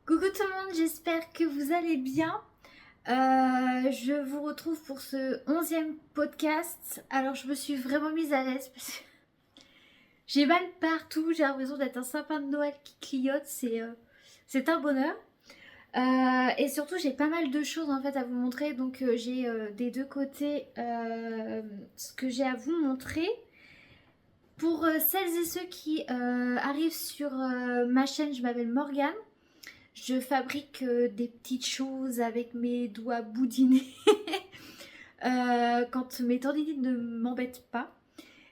Coucou tout le monde, j'espère que vous allez bien. Je vous retrouve pour ce 11e podcast. Alors je me suis vraiment mise à l'aise parce que j'ai mal partout, j'ai l'impression d'être un sapin de Noël qui clignote, c'est un bonheur. Et surtout j'ai pas mal de choses en fait à vous montrer, donc j'ai des deux côtés ce que j'ai à vous montrer. Pour celles et ceux qui arrivent sur ma chaîne, je m'appelle Morgane. Je fabrique des petites choses avec mes doigts boudinés quand mes tendinites ne m'embêtent pas.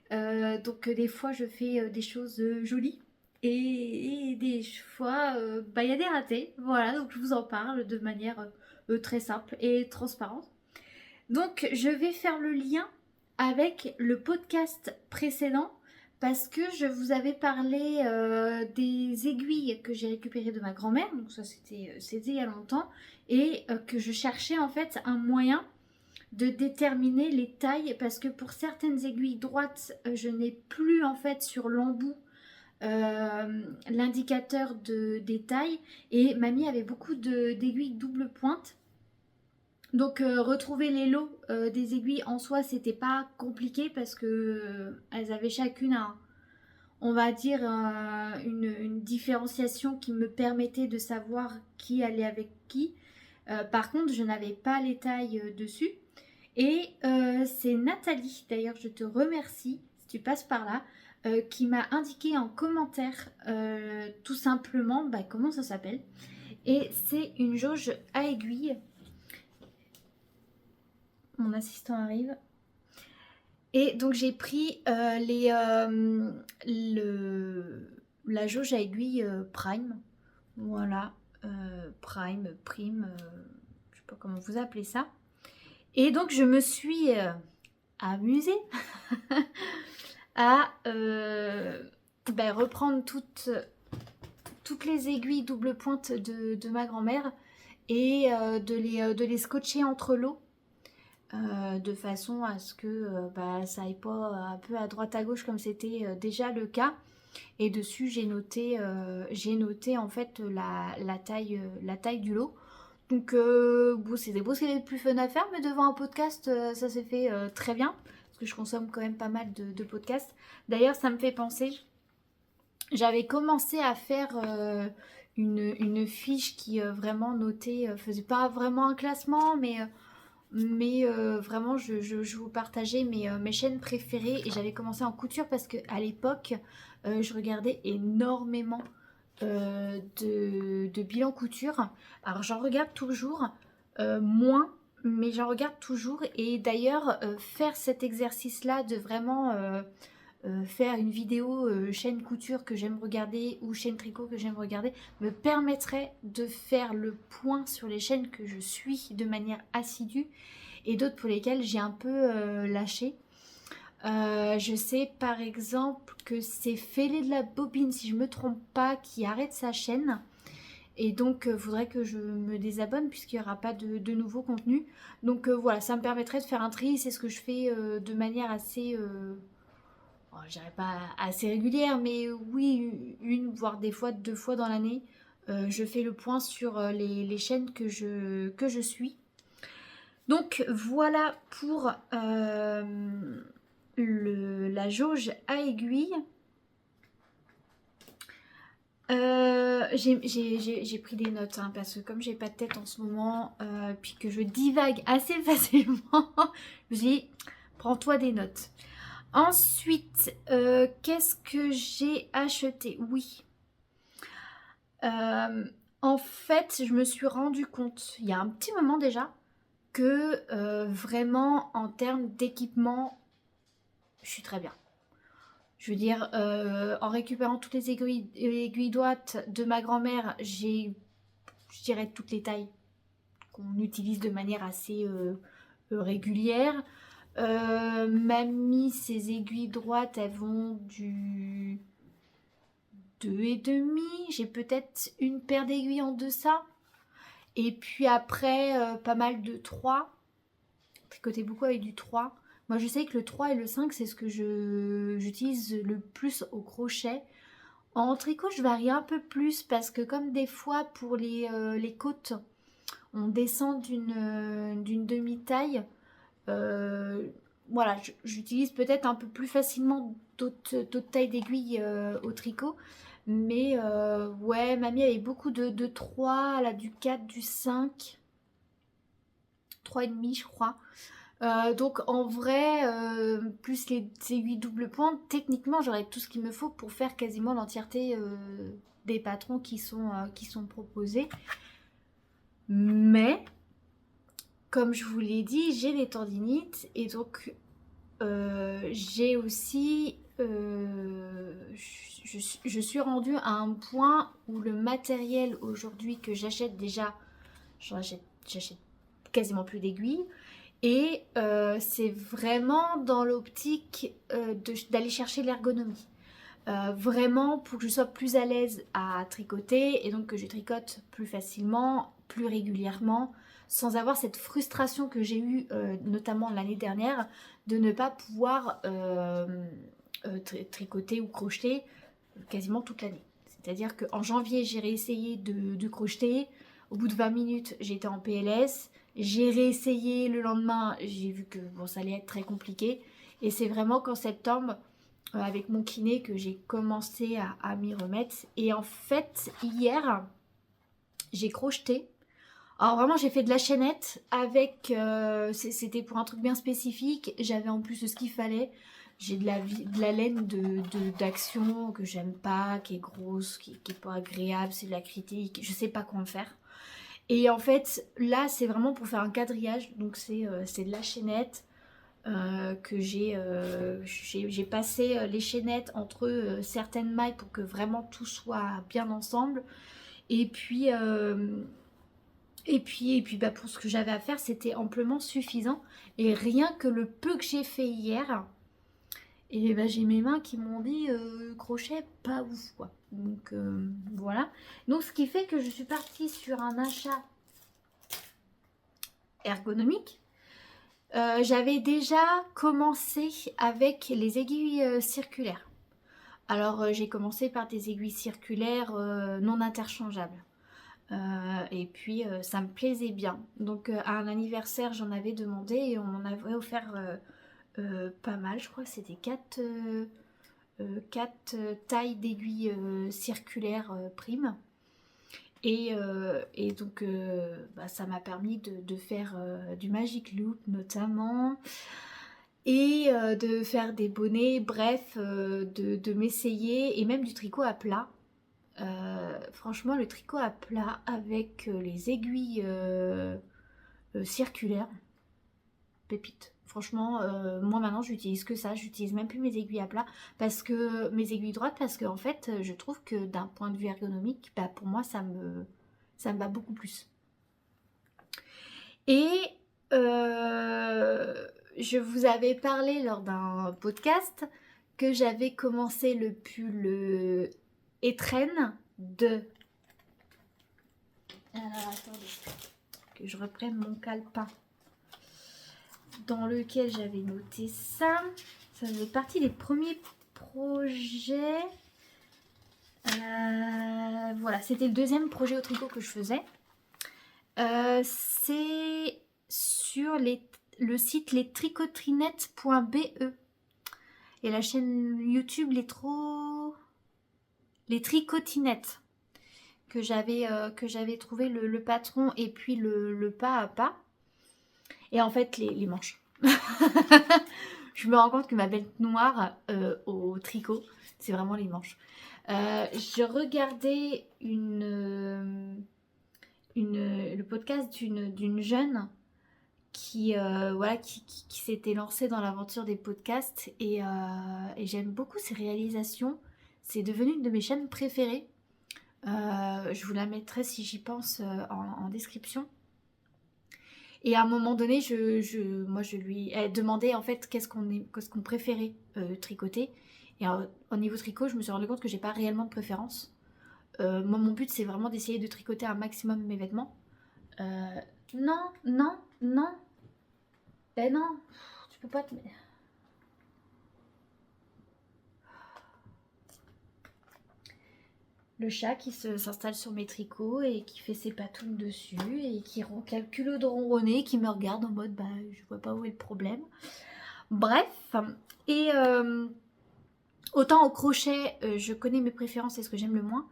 Donc des fois je fais des choses jolies et des fois il y a des ratés. Voilà, donc je vous en parle de manière très simple et transparente. Donc je vais faire le lien avec le podcast précédent parce que je vous avais parlé des aiguilles que j'ai récupérées de ma grand-mère, donc ça c'était il y a longtemps, et que je cherchais en fait un moyen de déterminer les tailles parce que pour certaines aiguilles droites, je n'ai plus en fait sur l'embout l'indicateur des tailles, et mamie avait beaucoup d'aiguilles double pointe. Donc retrouver les lots des aiguilles en soi, c'était pas compliqué parce que elles avaient chacune on va dire une différenciation qui me permettait de savoir qui allait avec qui. Par contre, je n'avais pas les tailles dessus. Et c'est Nathalie, d'ailleurs je te remercie si tu passes par là, qui m'a indiqué en commentaire tout simplement comment ça s'appelle. Et c'est une jauge à aiguille. Mon assistant arrive. Et donc j'ai pris la jauge à aiguille Prime. Voilà, Prime, je sais pas comment vous appelez ça. Et donc je me suis amusée à reprendre toutes les aiguilles double pointe de ma grand-mère et de les scotcher entre l'eau. De façon à ce que ça aille pas un peu à droite à gauche comme c'était déjà le cas. Et dessus j'ai noté en fait la taille du lot. Donc c'était beau, c'est plus fun à faire, mais devant un podcast ça s'est fait très bien parce que je consomme quand même pas mal de podcasts. D'ailleurs ça me fait penser, j'avais commencé à faire une fiche qui vraiment notait, faisait pas vraiment un classement, mais vraiment je vous partageais mes chaînes préférées, et j'avais commencé en couture parce qu'à l'époque je regardais énormément de bilan couture. Alors j'en regarde toujours moins, mais j'en regarde toujours. Et d'ailleurs faire cet exercice là de vraiment faire une vidéo chaîne couture que j'aime regarder ou chaîne tricot que j'aime regarder me permettrait de faire le point sur les chaînes que je suis de manière assidue et d'autres pour lesquelles j'ai un peu lâché. Je sais par exemple que c'est Fêlé de la Bobine, si je me trompe pas, qui arrête sa chaîne. Et donc, il faudrait que je me désabonne puisqu'il n'y aura pas de nouveau contenu. Donc voilà, ça me permettrait de faire un tri. C'est ce que je fais de manière assez je dirais pas assez régulière, mais oui, une, voire des fois 2 fois dans l'année, je fais le point sur les chaînes que je suis. Donc voilà pour la jauge à aiguille. J'ai pris des notes parce que comme j'ai pas de tête en ce moment, puis que je divague assez facilement, je me suis dit, prends-toi des notes. Ensuite, qu'est-ce que j'ai acheté? Oui. En fait, je me suis rendu compte, il y a un petit moment déjà, que vraiment, en termes d'équipement, je suis très bien. Je veux dire, en récupérant toutes les aiguilles droites de ma grand-mère, j'ai, je dirais, toutes les tailles qu'on utilise de manière assez régulière. Mamie, ses aiguilles droites, elles vont du 2,5. J'ai peut-être une paire d'aiguilles en deçà. Et puis après, pas mal de 3. J'ai tricoté beaucoup avec du 3. Moi, je sais que le 3 et le 5, c'est ce que j'utilise le plus au crochet. En tricot, je varie un peu plus parce que comme des fois pour les côtes, on descend d'une demi-taille, euh, voilà, j'utilise peut-être un peu plus facilement d'autres tailles d'aiguilles au tricot. Mais ouais, mamie avait beaucoup de 3, elle a du 4, du 5, 3,5 je crois. Donc en vrai, plus les aiguilles double pointe, techniquement j'aurais tout ce qu'il me faut pour faire quasiment l'entièreté des patrons qui sont proposés. Mais, comme je vous l'ai dit, j'ai des tendinites et donc j'ai aussi... je suis rendue à un point où le matériel aujourd'hui que j'achète déjà, j'achète quasiment plus d'aiguilles. Et c'est vraiment dans l'optique d'aller chercher l'ergonomie. Vraiment pour que je sois plus à l'aise à tricoter et donc que je tricote plus facilement, plus régulièrement, sans avoir cette frustration que j'ai eue notamment l'année dernière de ne pas pouvoir tricoter ou crocheter quasiment toute l'année. C'est-à-dire qu'en janvier, j'ai réessayé de crocheter. Au bout de 20 minutes, j'étais en PLS. J'ai réessayé le lendemain. J'ai vu que bon, ça allait être très compliqué. Et c'est vraiment qu'en septembre, avec mon kiné, que j'ai commencé à m'y remettre. Et en fait, hier, j'ai crocheté. Alors vraiment, j'ai fait de la chaînette avec... c'était pour un truc bien spécifique. J'avais en plus ce qu'il fallait. J'ai de la laine d'Action que j'aime pas, qui est grosse, qui est pas agréable, c'est de la critique. Je sais pas quoi en faire. Et en fait, là, c'est vraiment pour faire un quadrillage. Donc c'est de la chaînette que j'ai passé les chaînettes entre certaines mailles pour que vraiment tout soit bien ensemble. Et puis... et puis bah, pour ce que j'avais à faire, c'était amplement suffisant. Et rien que le peu que j'ai fait hier, et bah, j'ai mes mains qui m'ont dit crochet pas ouf quoi. Donc voilà. Donc ce qui fait que je suis partie sur un achat ergonomique. J'avais déjà commencé avec les aiguilles circulaires. Alors j'ai commencé par des aiguilles circulaires non interchangeables. Et puis ça me plaisait bien. Donc à un anniversaire, j'en avais demandé et on m'en avait offert pas mal. Je crois que c'était 4 tailles d'aiguilles circulaires primes. Et donc bah, ça m'a permis de faire du Magic Loop notamment. Et de faire des bonnets, bref, de m'essayer. Et même du tricot à plat. Franchement, le tricot à plat avec les aiguilles circulaires, pépite. Franchement, moi maintenant j'utilise que ça, j'utilise même plus mes aiguilles à plat parce que mes aiguilles droites parce que en fait je trouve que d'un point de vue ergonomique, bah, pour moi ça me va beaucoup plus. Et je vous avais parlé lors d'un podcast que j'avais commencé le pull Étrennes de... Alors attendez, que je reprenne mon calepin dans lequel j'avais noté ça. Ça faisait partie des premiers projets. Voilà, c'était le deuxième projet au tricot que je faisais. C'est sur le site lestricotrinettes.be et la chaîne YouTube les tricotinettes que j'avais trouvé le patron et puis le pas à pas. Et en fait, les manches. Je me rends compte que ma bête noire au tricot, c'est vraiment les manches. Je regardais le podcast d'une jeune qui, voilà, qui s'était lancée dans l'aventure des podcasts et j'aime beaucoup ses réalisations. C'est devenu une de mes chaînes préférées. Je vous la mettrai si j'y pense en description. Et à un moment donné, moi je lui ai demandé en fait qu'est-ce qu'on préférait tricoter. Et au niveau tricot, je me suis rendu compte que j'ai pas réellement de préférence. Moi, mon but, c'est vraiment d'essayer de tricoter un maximum mes vêtements. Non, non, non. Ben non, tu peux pas te... Le chat qui s'installe sur mes tricots et qui fait ses patounes dessus et qui calcule de ronronner, qui me regarde en mode bah je vois pas où est le problème. Bref, et autant au crochet, je connais mes préférences et ce que j'aime le moins.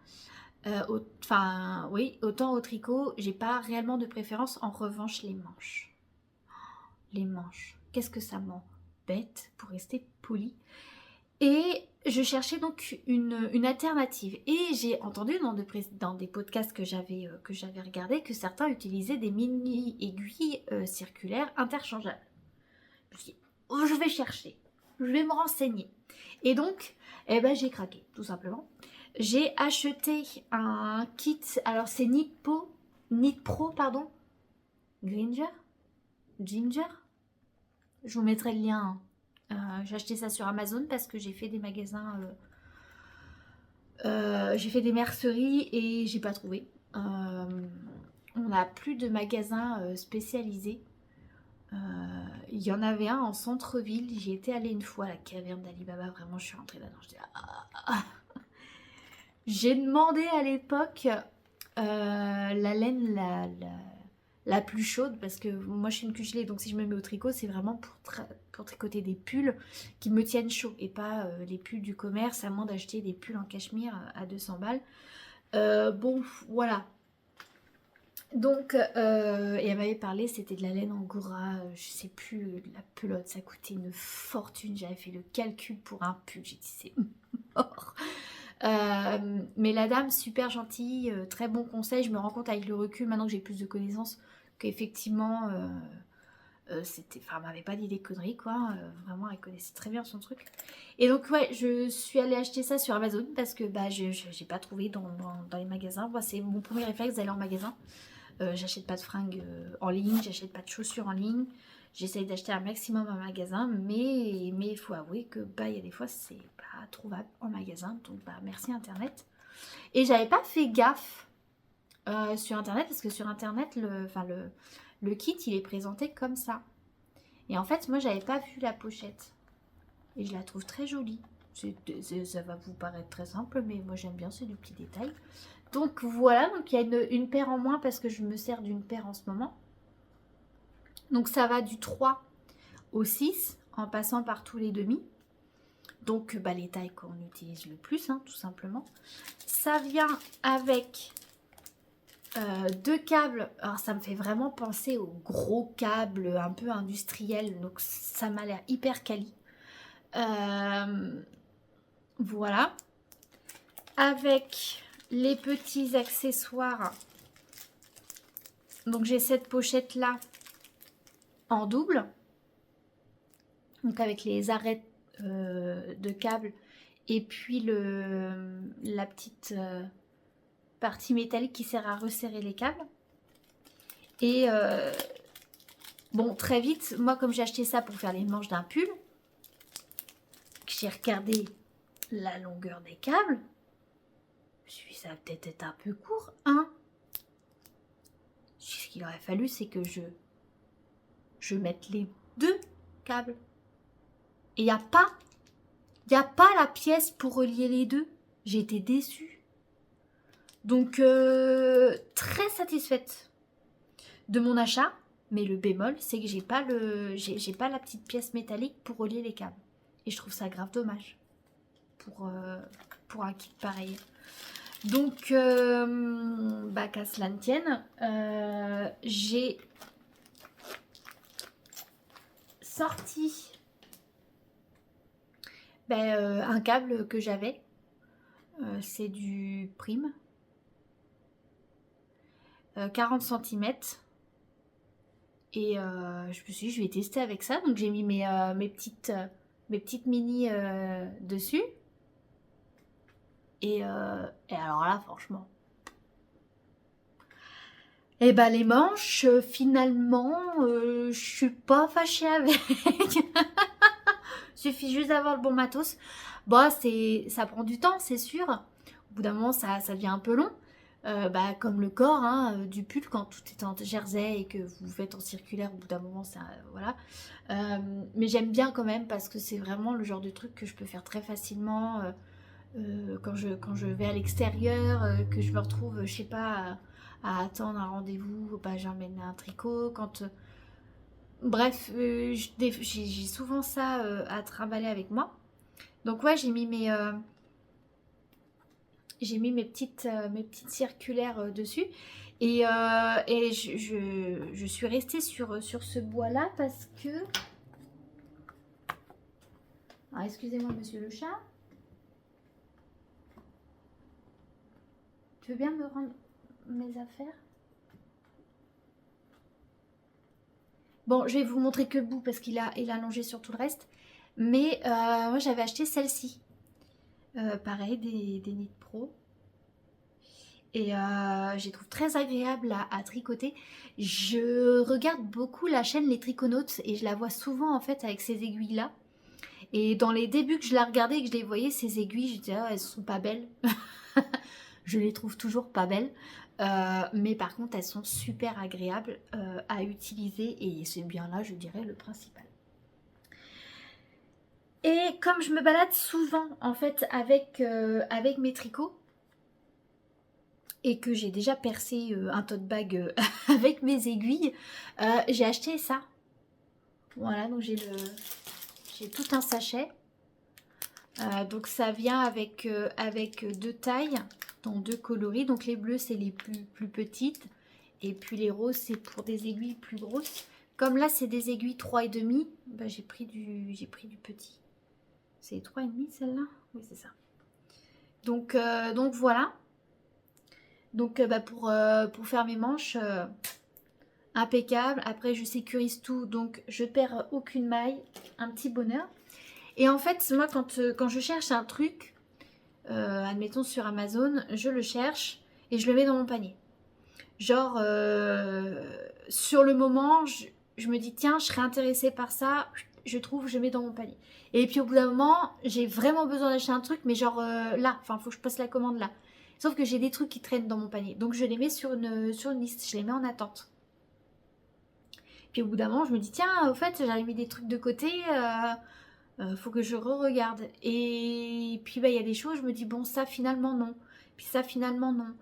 Enfin, oui, autant au tricot, j'ai pas réellement de préférence. En revanche, les manches. Les manches. Qu'est-ce que ça m'embête, pour rester poli. Et je cherchais donc une alternative. Et j'ai entendu dans des podcasts que j'avais regardés que certains utilisaient des mini aiguilles circulaires interchangeables. Je me suis dit, oh, je vais chercher, je vais me renseigner. Et donc, eh ben, j'ai craqué, tout simplement. J'ai acheté un kit, alors c'est Knit Pro, pardon, Ginger, je vous mettrai le lien. J'ai acheté ça sur Amazon parce que j'ai fait des magasins, j'ai fait des merceries et j'ai pas trouvé. On n'a plus de magasins spécialisés. Il y en avait un en centre-ville, j'y étais allée une fois à la caverne d'Alibaba, vraiment je suis rentrée là-dedans, je dis, j'ai demandé à l'époque la laine la plus chaude parce que moi je suis une cuchelée, donc si je me mets au tricot c'est vraiment pour tricoter des pulls qui me tiennent chaud et pas les pulls du commerce, à moins d'acheter des pulls en cachemire à 200 balles. Bon voilà. Donc, et elle m'avait parlé, c'était de la laine angora, je sais plus, la pelote, ça coûtait une fortune. J'avais fait le calcul pour un pull, j'ai dit c'est mort. Mais la dame, super gentille, très bon conseil. Je me rends compte avec le recul, maintenant que j'ai plus de connaissances, qu'effectivement, c'était, enfin, elle m'avait pas dit des conneries, quoi. Vraiment, elle connaissait très bien son truc. Et donc, ouais, je suis allée acheter ça sur Amazon parce que bah, j'ai pas trouvé dans les magasins. Moi, c'est mon premier réflexe d'aller en magasin. J'achète pas de fringues en ligne, j'achète pas de chaussures en ligne. J'essaye d'acheter un maximum en magasin, mais il faut avouer que bah il y a des fois c'est pas trouvable en magasin, donc bah merci internet. Et j'avais pas fait gaffe sur internet parce que sur internet le kit il est présenté comme ça. Et en fait moi j'avais pas vu la pochette et je la trouve très jolie. Ça va vous paraître très simple, mais moi j'aime bien, c'est du petit détail. Donc voilà, donc il y a une paire en moins parce que je me sers d'une paire en ce moment. Donc ça va du 3 au 6 en passant par tous les demi. Donc bah, les tailles qu'on utilise le plus, hein, tout simplement. Ça vient avec 2 câbles. Alors ça me fait vraiment penser aux gros câbles un peu industriels. Donc ça m'a l'air hyper quali. Voilà. Avec les petits accessoires. Donc j'ai cette pochette là en double. Donc avec les arêtes de câble et puis la petite partie métallique qui sert à resserrer les câbles. Et bon, très vite, moi comme j'ai acheté ça pour faire les manches d'un pull, j'ai regardé la longueur des câbles. Je me suis dit, ça va peut-être être un peu court, hein. Ce qu'il aurait fallu, c'est que je mette les 2 câbles. Et il n'y a pas la pièce pour relier les 2. J'ai été déçue. Donc, très satisfaite de mon achat. Mais le bémol, c'est que j'ai pas la petite pièce métallique pour relier les câbles. Et je trouve ça grave dommage pour un kit pareil. Donc, bah, qu'à cela ne tienne, j'ai sorti un câble que j'avais. C'est du Prime. 40 cm. Et je me suis dit, je vais tester avec ça. Donc, j'ai mis mes petites mini dessus. Et alors là, franchement. Et bah les manches, finalement, je suis pas fâchée avec. Suffit juste d'avoir le bon matos. Bon, ça prend du temps, c'est sûr. Au bout d'un moment, ça devient un peu long. Bah, comme le corps hein, du pull, quand tout est en jersey et que vous faites en circulaire, au bout d'un moment, ça, voilà. Mais j'aime bien quand même parce que c'est vraiment le genre de truc que je peux faire très facilement. quand je vais à l'extérieur, que je me retrouve, je sais pas, à attendre un rendez-vous, bah, j'emmène un tricot. Bref, j'ai souvent ça à trimballer avec moi. Donc ouais, j'ai mis mes petites circulaires dessus. Et je suis restée sur ce bois-là parce que... Ah, excusez-moi, monsieur le chat. Tu veux bien me rendre mes affaires? Bon, je vais vous montrer que le bout parce il a allongé sur tout le reste. Mais moi, j'avais acheté celle-ci. Pareil, des Knit Pro. Et je les trouve très agréables à tricoter. Je regarde beaucoup la chaîne Les Triconautes et je la vois souvent en fait avec ces aiguilles-là. Et dans les débuts que je la regardais et que je les voyais, ces aiguilles, je disais, ah, elles sont pas belles. Je les trouve toujours pas belles. Mais par contre, elles sont super agréables à utiliser et c'est bien là, je dirais, le principal. Et comme je me balade souvent en fait avec mes tricots et que j'ai déjà percé un tote bag avec mes aiguilles, j'ai acheté ça. Voilà, donc j'ai tout un sachet. Donc ça vient avec deux tailles, dans deux coloris. Donc les bleus c'est les plus petites et puis les roses c'est pour des aiguilles plus grosses. Comme là c'est des aiguilles 3,5, bah, j'ai pris du petit. C'est 3,5 celle-là? Oui c'est ça. Donc voilà. Donc bah, pour faire mes manches, impeccable. Après je sécurise tout, donc je perds aucune maille. Un petit bonheur. Et en fait moi quand je cherche un truc, admettons sur Amazon, je le cherche et je le mets dans mon panier. Genre, sur le moment, je me dis, tiens, je serais intéressée par ça, je trouve, je mets dans mon panier. Et puis au bout d'un moment, j'ai vraiment besoin d'acheter un truc, mais genre là, enfin, faut que je passe la commande là. Sauf que j'ai des trucs qui traînent dans mon panier. Donc je les mets sur une liste, je les mets en attente. Puis au bout d'un moment, je me dis, tiens, au fait, j'avais mis des trucs de côté, faut que je re-regarde. Et puis bah, il y a des choses, je me dis, bon, ça finalement non. Puis ça finalement non.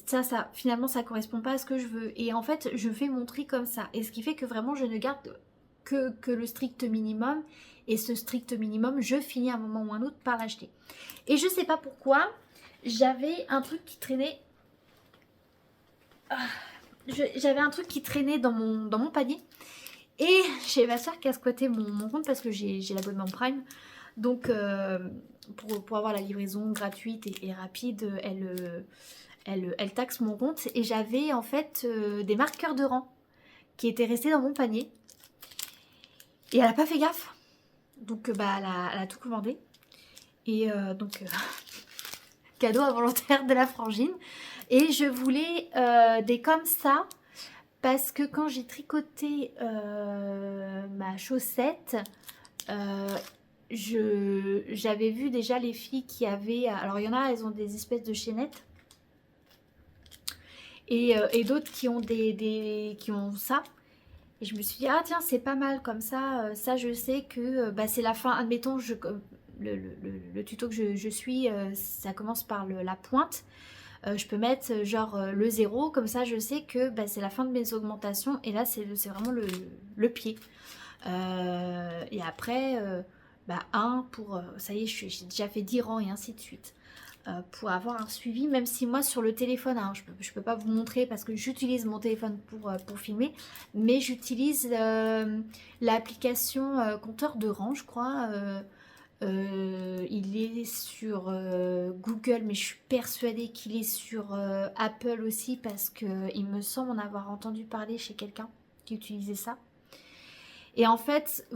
Ça, finalement, ça correspond pas à ce que je veux. Et en fait, je fais mon tri comme ça. Et ce qui fait que vraiment, je ne garde que le strict minimum. Et ce strict minimum, je finis à un moment ou un autre par l'acheter. Et je sais pas pourquoi, j'avais un truc qui traînait. J'avais un truc qui traînait dans mon panier. Et j'ai ma soeur qui a squatté mon compte parce que j'ai l'abonnement Prime. Donc, pour avoir la livraison gratuite et rapide, elle taxe mon compte. Et j'avais en fait des marqueurs de rang qui étaient restés dans mon panier. Et elle n'a pas fait gaffe. Donc, bah, elle a tout commandé. Et donc, cadeau involontaire de la frangine. Et je voulais des comme ça. Parce que quand j'ai tricoté ma chaussette, j'avais vu déjà les filles qui avaient... Alors il y en a, elles ont des espèces de chaînettes. Et d'autres qui ont qui ont ça. Et je me suis dit, ah tiens, c'est pas mal comme ça. Ça, je sais que bah, c'est la fin. Admettons, le tuto que je suis, ça commence par la pointe. Je peux mettre genre le 0, comme ça je sais que bah, c'est la fin de mes augmentations et là c'est vraiment le pied. Et après, bah, 1 pour, ça y est, j'ai déjà fait 10 rangs et ainsi de suite. Pour avoir un suivi, même si moi sur le téléphone, hein, je peux pas vous montrer parce que j'utilise mon téléphone pour filmer, mais j'utilise l'application compteur de rang, je crois. Il est sur Google, mais je suis persuadée qu'il est sur Apple aussi parce que il me semble en avoir entendu parler chez quelqu'un qui utilisait ça. Et en fait,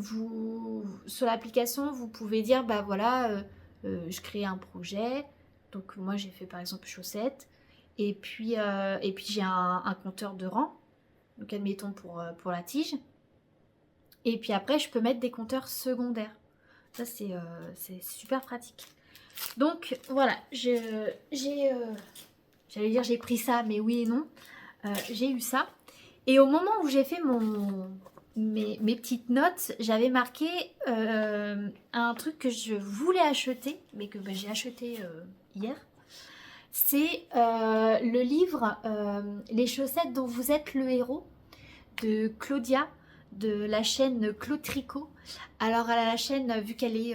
sur l'application, vous pouvez dire, bah voilà, je crée un projet. Donc moi, j'ai fait par exemple chaussettes. Et puis j'ai un compteur de rang. Donc admettons pour la tige. Et puis après, je peux mettre des compteurs secondaires. Ça, c'est super pratique. Donc, voilà, j'allais dire j'ai pris ça, mais oui et non. J'ai eu ça. Et au moment où j'ai fait mes petites notes, j'avais marqué un truc que je voulais acheter, mais que j'ai acheté hier. C'est le livre Les chaussettes dont vous êtes le héros de Claudia de la chaîne Claude Tricot. Alors à la chaîne, vu qu'elle est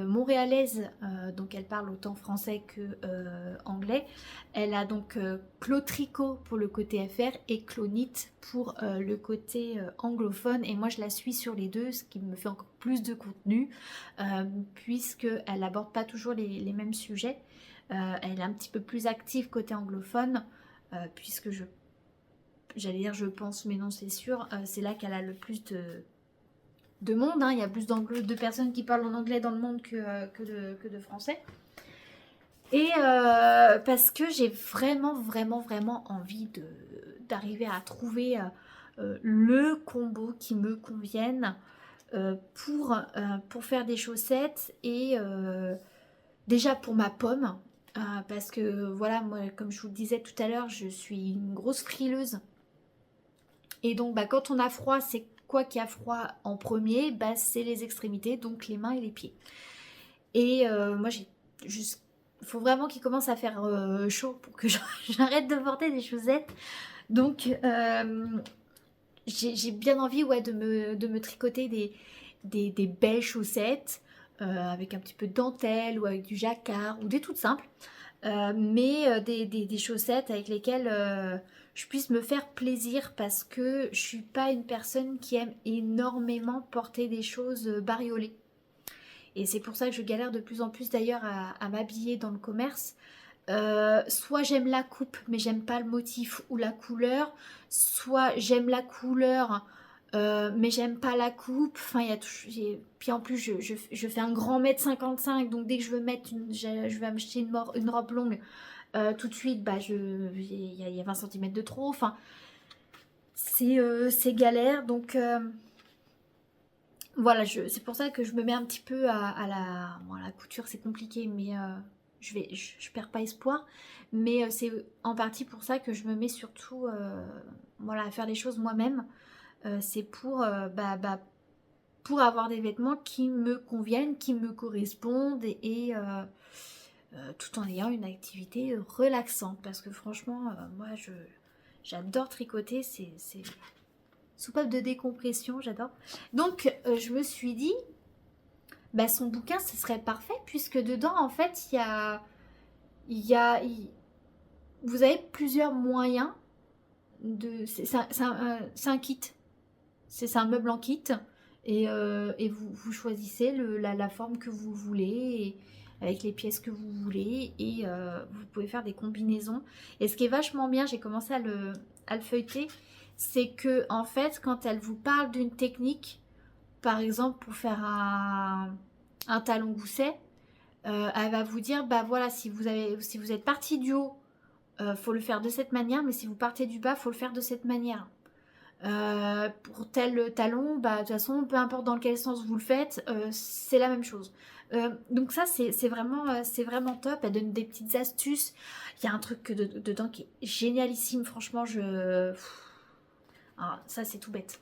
montréalaise, donc elle parle autant français que anglais, elle a donc Claude Tricot pour le côté FR et Clonite pour le côté anglophone. Et moi je la suis sur les deux, ce qui me fait encore plus de contenu, puisqu'elle n'aborde pas toujours les mêmes sujets. Elle est un petit peu plus active côté anglophone, puisque j'allais dire je pense, mais non c'est sûr, c'est là qu'elle a le plus de monde, hein. Il y a plus de personnes qui parlent en anglais dans le monde que de français. Et parce que j'ai vraiment envie d'arriver à trouver le combo qui me convienne pour faire des chaussettes et déjà pour ma pomme. Parce que voilà, moi comme je vous le disais tout à l'heure, je suis une grosse frileuse. Et donc bah, quand on a froid, c'est quoi qui a froid en premier? Bah, c'est les extrémités, donc les mains et les pieds. Et moi j'ai juste... Il faut vraiment qu'il commence à faire chaud pour que j'arrête de porter des chaussettes. Donc j'ai bien envie de me tricoter des belles chaussettes avec un petit peu de dentelle ou avec du jacquard ou des toutes simples. Mais des chaussettes avec lesquelles je puisse me faire plaisir parce que je suis pas une personne qui aime énormément porter des choses bariolées. Et c'est pour ça que je galère de plus en plus d'ailleurs à m'habiller dans le commerce. Soit j'aime la coupe mais j'aime pas le motif ou la couleur, soit j'aime la couleur mais j'aime pas la coupe. Enfin, puis en plus je fais un grand mètre 55, donc dès que je veux je vais m'acheter une robe longue, tout de suite bah il y a 20 cm de trop. Enfin c'est galère, donc voilà, c'est pour ça que je me mets un petit peu à la couture, c'est compliqué, mais je perds pas espoir. Mais c'est en partie pour ça que je me mets surtout voilà, à faire les choses moi-même. C'est pour avoir des vêtements qui me conviennent, qui me correspondent et tout en ayant une activité relaxante. Parce que franchement, moi, j'adore tricoter, c'est soupape de décompression, j'adore. Donc, je me suis dit, bah, son bouquin, ce serait parfait, puisque dedans, en fait, vous avez plusieurs moyens c'est un kit. C'est un meuble en kit. Et vous choisissez la forme que vous voulez, avec les pièces que vous voulez, et vous pouvez faire des combinaisons. Et ce qui est vachement bien, j'ai commencé à le feuilleter, c'est que en fait, quand elle vous parle d'une technique, par exemple pour faire un talon gousset, elle va vous dire, bah voilà, si vous êtes parti du haut, faut le faire de cette manière, mais si vous partez du bas, faut le faire de cette manière. Pour tel talon, bah de toute façon, peu importe dans quel sens vous le faites, c'est la même chose. Donc ça, c'est vraiment top. Elle donne des petites astuces. Il y a un truc dedans qui est génialissime. Franchement, ça, c'est tout bête.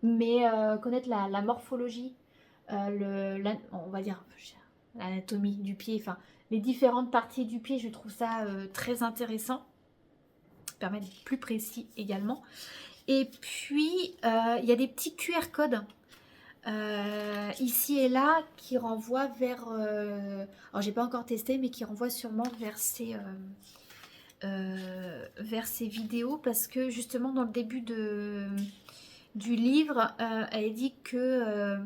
Mais connaître la morphologie, on va dire l'anatomie du pied, enfin les différentes parties du pied, je trouve ça très intéressant. Ça permet d'être plus précis également. Et puis il y a des petits QR codes ici et là qui renvoient vers alors j'ai pas encore testé, mais qui renvoient sûrement vers ces vidéos, parce que justement dans le début du livre, elle dit que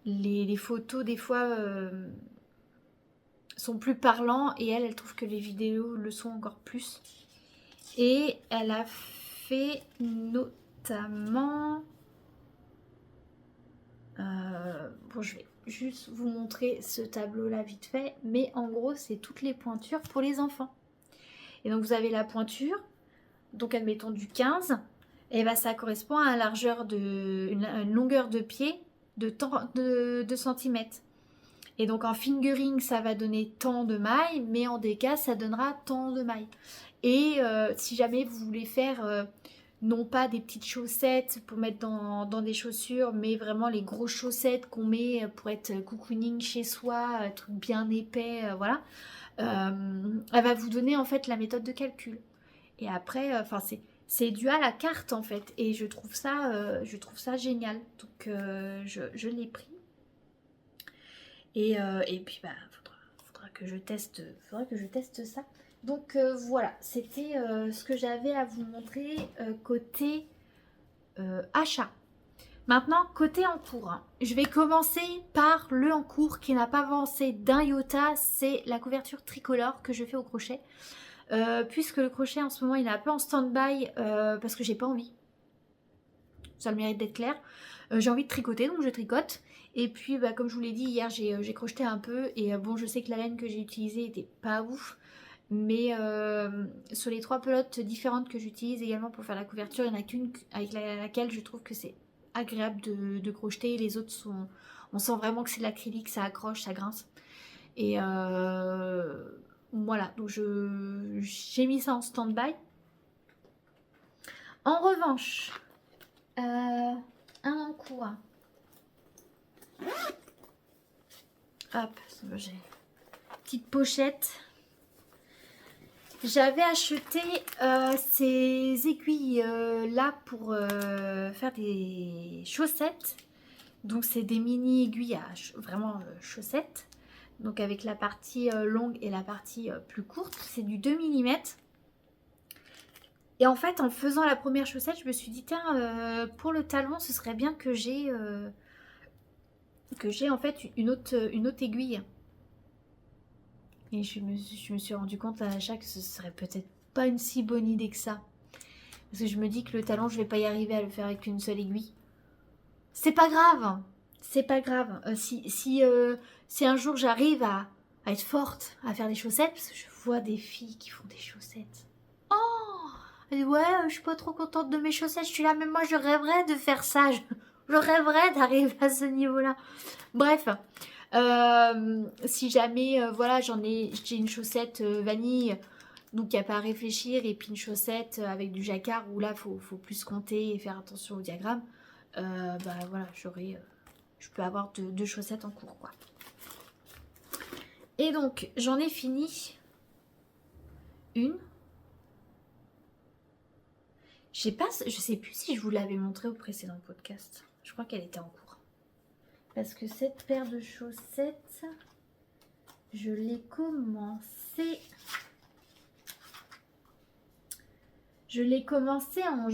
les photos des fois sont plus parlants, et elle trouve que les vidéos le sont encore plus. Et elle a fait notamment bon, je vais juste vous montrer ce tableau là vite fait, mais en gros c'est toutes les pointures pour les enfants. Et donc vous avez la pointure, donc admettons du 15, et bah ça correspond à une longueur de pied de 2 cm. Et donc en fingering, ça va donner tant de mailles, mais en déca, ça donnera tant de mailles. Et si jamais vous voulez faire non pas des petites chaussettes pour mettre dans des chaussures, mais vraiment les grosses chaussettes qu'on met pour être cocooning chez soi, truc bien épais, voilà. Elle va vous donner en fait la méthode de calcul. Et après, enfin c'est dû à la carte en fait, et je trouve ça génial. Donc je l'ai pris. Et puis bah faudra que je teste ça. Donc voilà, c'était ce que j'avais à vous montrer côté achat. Maintenant, côté en cours, hein. Je vais commencer par le en cours qui n'a pas avancé d'un iota, c'est la couverture tricolore que je fais au crochet. Puisque le crochet en ce moment il est un peu en stand-by parce que j'ai pas envie. Ça a le mérite d'être clair. J'ai envie de tricoter, donc je tricote. Et puis, bah, comme je vous l'ai dit, hier, j'ai crocheté un peu. Et bon, je sais que la laine que j'ai utilisée était pas ouf. Mais sur les 3 pelotes différentes que j'utilise également pour faire la couverture, il n'y en a qu'une avec laquelle je trouve que c'est agréable de crocheter. Les autres sont... On sent vraiment que c'est de l'acrylique, ça accroche, ça grince. Et voilà, donc j'ai mis ça en stand-by. En revanche, un en cours. Hop, j'ai une petite pochette. J'avais acheté ces aiguilles là pour faire des chaussettes. Donc c'est des mini aiguilles à vraiment chaussettes. Donc avec la partie longue et la partie plus courte. C'est du 2 mm. Et en fait, en faisant la première chaussette, je me suis dit, tiens, pour le talon, ce serait bien que j'ai en fait une autre aiguille. Et je me suis rendu compte à l'achat que ce serait peut-être pas une si bonne idée que ça. Parce que je me dis que le talon, je vais pas y arriver à le faire avec une seule aiguille. C'est pas grave. C'est pas grave. Si un jour j'arrive à être forte, à faire des chaussettes, parce que je vois des filles qui font des chaussettes. Elle dit, ouais, je suis pas trop contente de mes chaussettes. Je suis là, mais moi je rêverais de faire ça. Je rêverais d'arriver à ce niveau-là. Bref, si jamais, voilà, j'ai une chaussette vanille, donc il n'y a pas à réfléchir, et puis une chaussette avec du jacquard où là, faut plus compter et faire attention au diagramme. Bah voilà, je peux avoir deux chaussettes en cours, quoi. Et donc, j'en ai fini une. Je sais plus si je vous l'avais montré au précédent podcast. Je crois qu'elle était en cours. Parce que cette paire de chaussettes, je l'ai commencé. Je l'ai commencé en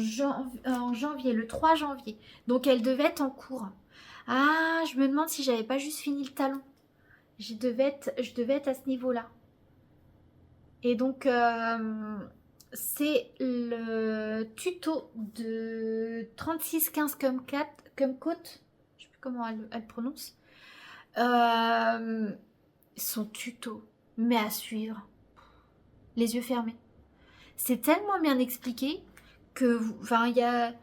janvier, le 3 janvier. Donc elle devait être en cours. Ah, je me demande si j'avais pas juste fini le talon. Je devais être à ce niveau-là. Et donc, c'est le tuto de 3615 Kumquat. Je sais plus comment elle prononce. Son tuto, mais à suivre. Les yeux fermés. C'est tellement bien expliqué que, enfin, il y a...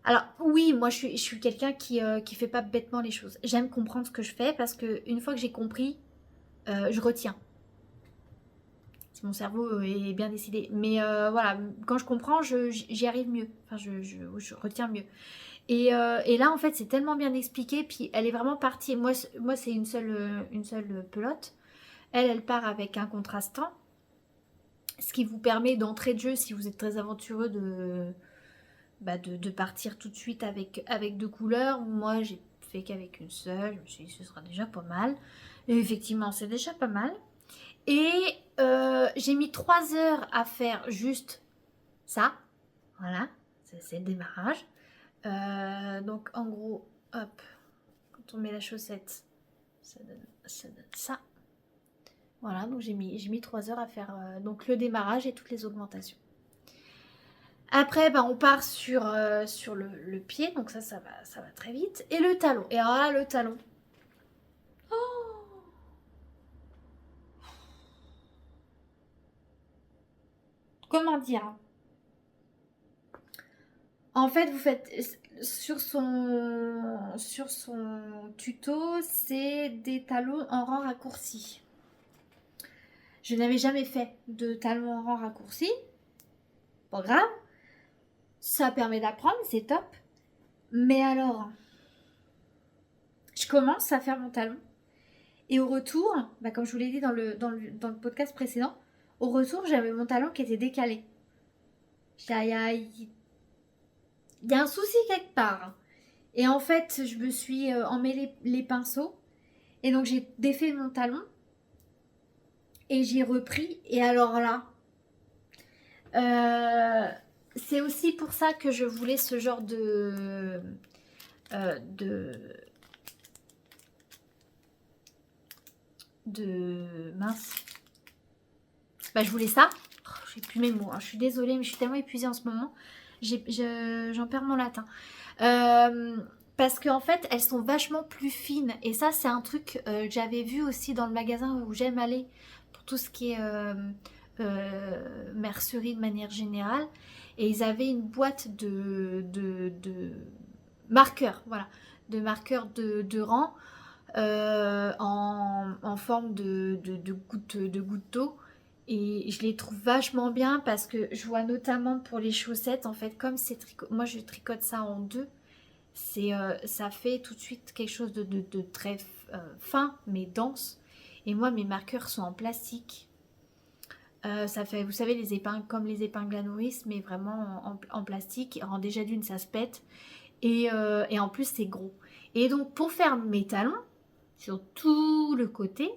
Alors oui, moi je suis quelqu'un qui fait pas bêtement les choses. J'aime comprendre ce que je fais parce que une fois que j'ai compris, je retiens. Si mon cerveau est bien décidé. Mais voilà, quand je comprends, j'y arrive mieux. Enfin, je retiens mieux. Et là, en fait, c'est tellement bien expliqué. Puis elle est vraiment partie. Moi c'est une seule pelote. Elle part avec un contrastant. Ce qui vous permet d'entrée de jeu, si vous êtes très aventureux, de partir tout de suite avec 2 couleurs. Moi, j'ai fait qu'avec une seule. Je me suis dit, ce sera déjà pas mal. Et effectivement, c'est déjà pas mal. Et j'ai mis 3 heures à faire juste ça. Voilà, c'est le démarrage. Donc, en gros, hop, quand on met la chaussette, ça donne ça. Voilà, donc j'ai mis 3 heures à faire donc le démarrage et toutes les augmentations. Après, on part sur le pied, donc ça va très vite. Et le talon. Et alors là, le talon. Oh, comment dire? En fait, vous faites sur son tuto, c'est des talons en rang raccourci. Je n'avais jamais fait de talons en rang raccourci. Pas grave. ça permet d'apprendre, c'est top. Mais alors, je commence à faire mon talon. Et au retour, comme je vous l'ai dit dans le podcast précédent, au retour, j'avais mon talon qui était décalé. Il y a un souci quelque part. Et en fait, je me suis emmêlé les pinceaux. Et donc, j'ai défait mon talon. Et j'ai repris. Et alors là, c'est aussi pour ça que je voulais ce genre de mince. Je voulais ça. Oh, j'ai plus mes mots. Hein. Je suis désolée, mais je suis tellement épuisée en ce moment. J'en perds mon latin. Parce qu'en fait, elles sont vachement plus fines. Et ça, c'est un truc que j'avais vu aussi dans le magasin où j'aime aller pour tout ce qui est mercerie de manière générale. Et ils avaient une boîte de marqueurs, voilà, de marqueurs de rang en forme de goutte d'eau. Et je les trouve vachement bien parce que je vois notamment pour les chaussettes, en fait, comme c'est moi je tricote ça en deux, ça fait tout de suite quelque chose de très fin mais dense. Et moi mes marqueurs sont en plastique. Ça fait, vous savez, les épingles comme les épingles à nourrice, mais vraiment en plastique. Alors déjà d'une ça se pète et en plus c'est gros. Et donc pour faire mes talons sur tout le côté,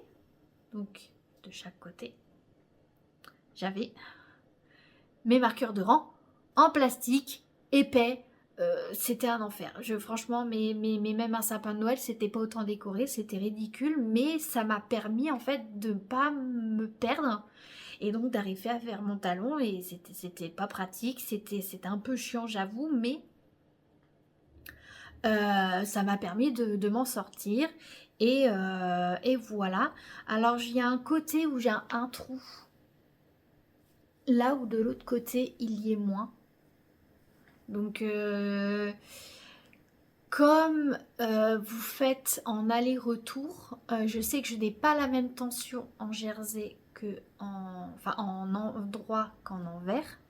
donc de chaque côté, j'avais mes marqueurs de rang en plastique épais. C'était un enfer. Franchement, même un sapin de Noël, c'était pas autant décoré, c'était ridicule, mais ça m'a permis en fait de pas me perdre et donc d'arriver à faire mon talon. Et c'était pas pratique, c'était un peu chiant, j'avoue, mais ça m'a permis de m'en sortir. Et voilà. Alors, il y a un côté où j'ai un trou. Là où de l'autre côté, il y est moins. Donc, comme vous faites en aller-retour, je sais que je n'ai pas la même tension en jersey en endroit qu'en envers.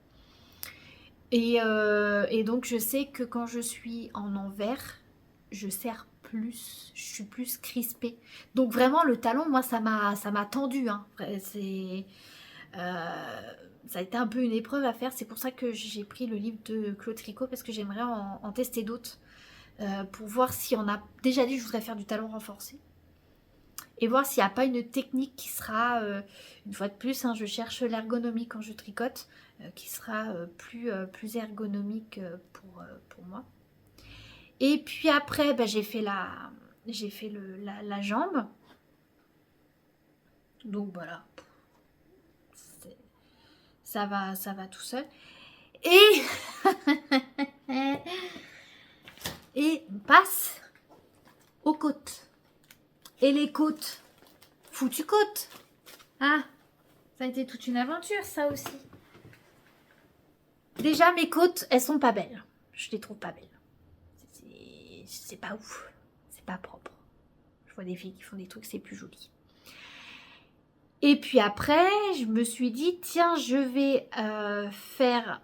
Et donc je sais que quand je suis en envers, je serre plus, je suis plus crispée. Donc vraiment le talon, moi ça m'a tendu. Hein. Ça a été un peu une épreuve à faire. C'est pour ça que j'ai pris le livre de Claude Tricot parce que j'aimerais en tester d'autres pour voir si on a déjà dit je voudrais faire du talon renforcé. Et voir s'il n'y a pas une technique qui sera, une fois de plus, hein, je cherche l'ergonomie quand je tricote, qui sera plus ergonomique pour moi. Et puis après, j'ai fait la jambe. Donc voilà, ça va tout seul. Et et on passe aux côtes. Et les côtes, foutues côtes. Ah, ça a été toute une aventure, ça aussi. Déjà, mes côtes, elles sont pas belles. Je les trouve pas belles. C'est pas ouf. C'est pas propre. Je vois des filles qui font des trucs, c'est plus joli. Et puis après, je me suis dit, tiens, je vais faire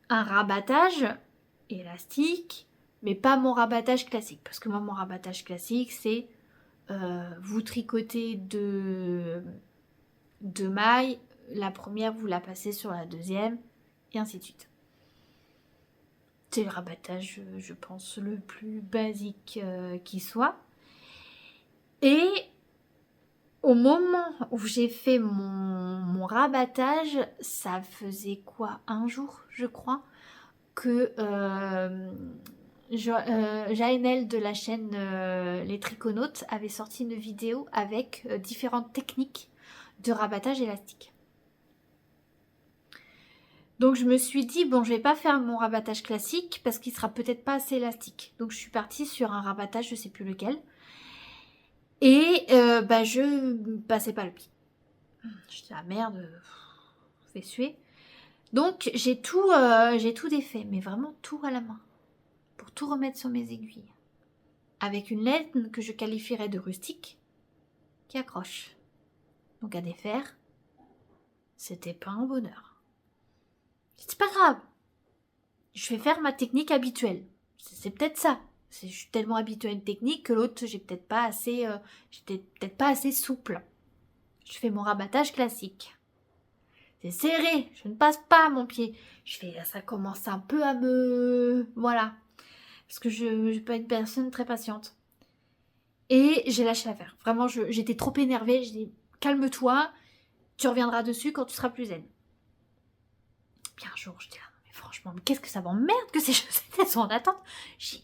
un rabattage élastique, mais pas mon rabattage classique. Parce que moi, mon rabattage classique, c'est vous tricotez deux mailles. La première, vous la passez sur la deuxième, et ainsi de suite. C'est le rabattage, je pense, le plus basique qui soit. Et au moment où j'ai fait mon rabattage, ça faisait quoi, un jour, je crois, que Jaënel de la chaîne Les Triconautes avait sorti une vidéo avec différentes techniques de rabattage élastique. Donc je me suis dit, bon, je vais pas faire mon rabattage classique parce qu'il sera peut-être pas assez élastique. Donc je suis partie sur un rabattage, je sais plus lequel. Et je passais pas le pied. Je dis, ah merde, fait suer. Donc j'ai tout défait, mais vraiment tout à la main. Pour tout remettre sur mes aiguilles. Avec une laine que je qualifierais de rustique, qui accroche. Donc à défaire, c'était pas un bonheur. C'est pas grave, je vais faire ma technique habituelle. C'est peut-être ça. Je suis tellement habituée à une technique que l'autre, j'étais peut-être pas assez souple. Je fais mon rabattage classique. C'est serré, je ne passe pas mon pied. Ça commence un peu à me... Voilà. Parce que je peux être une personne très patiente. Et j'ai lâché l'affaire. Vraiment, j'étais trop énervée. Je dis, calme-toi, tu reviendras dessus quand tu seras plus zen. Puis un jour, je dis, mais franchement, mais qu'est-ce que ça m'emmerde que ces chaussettes, elles sont en attente.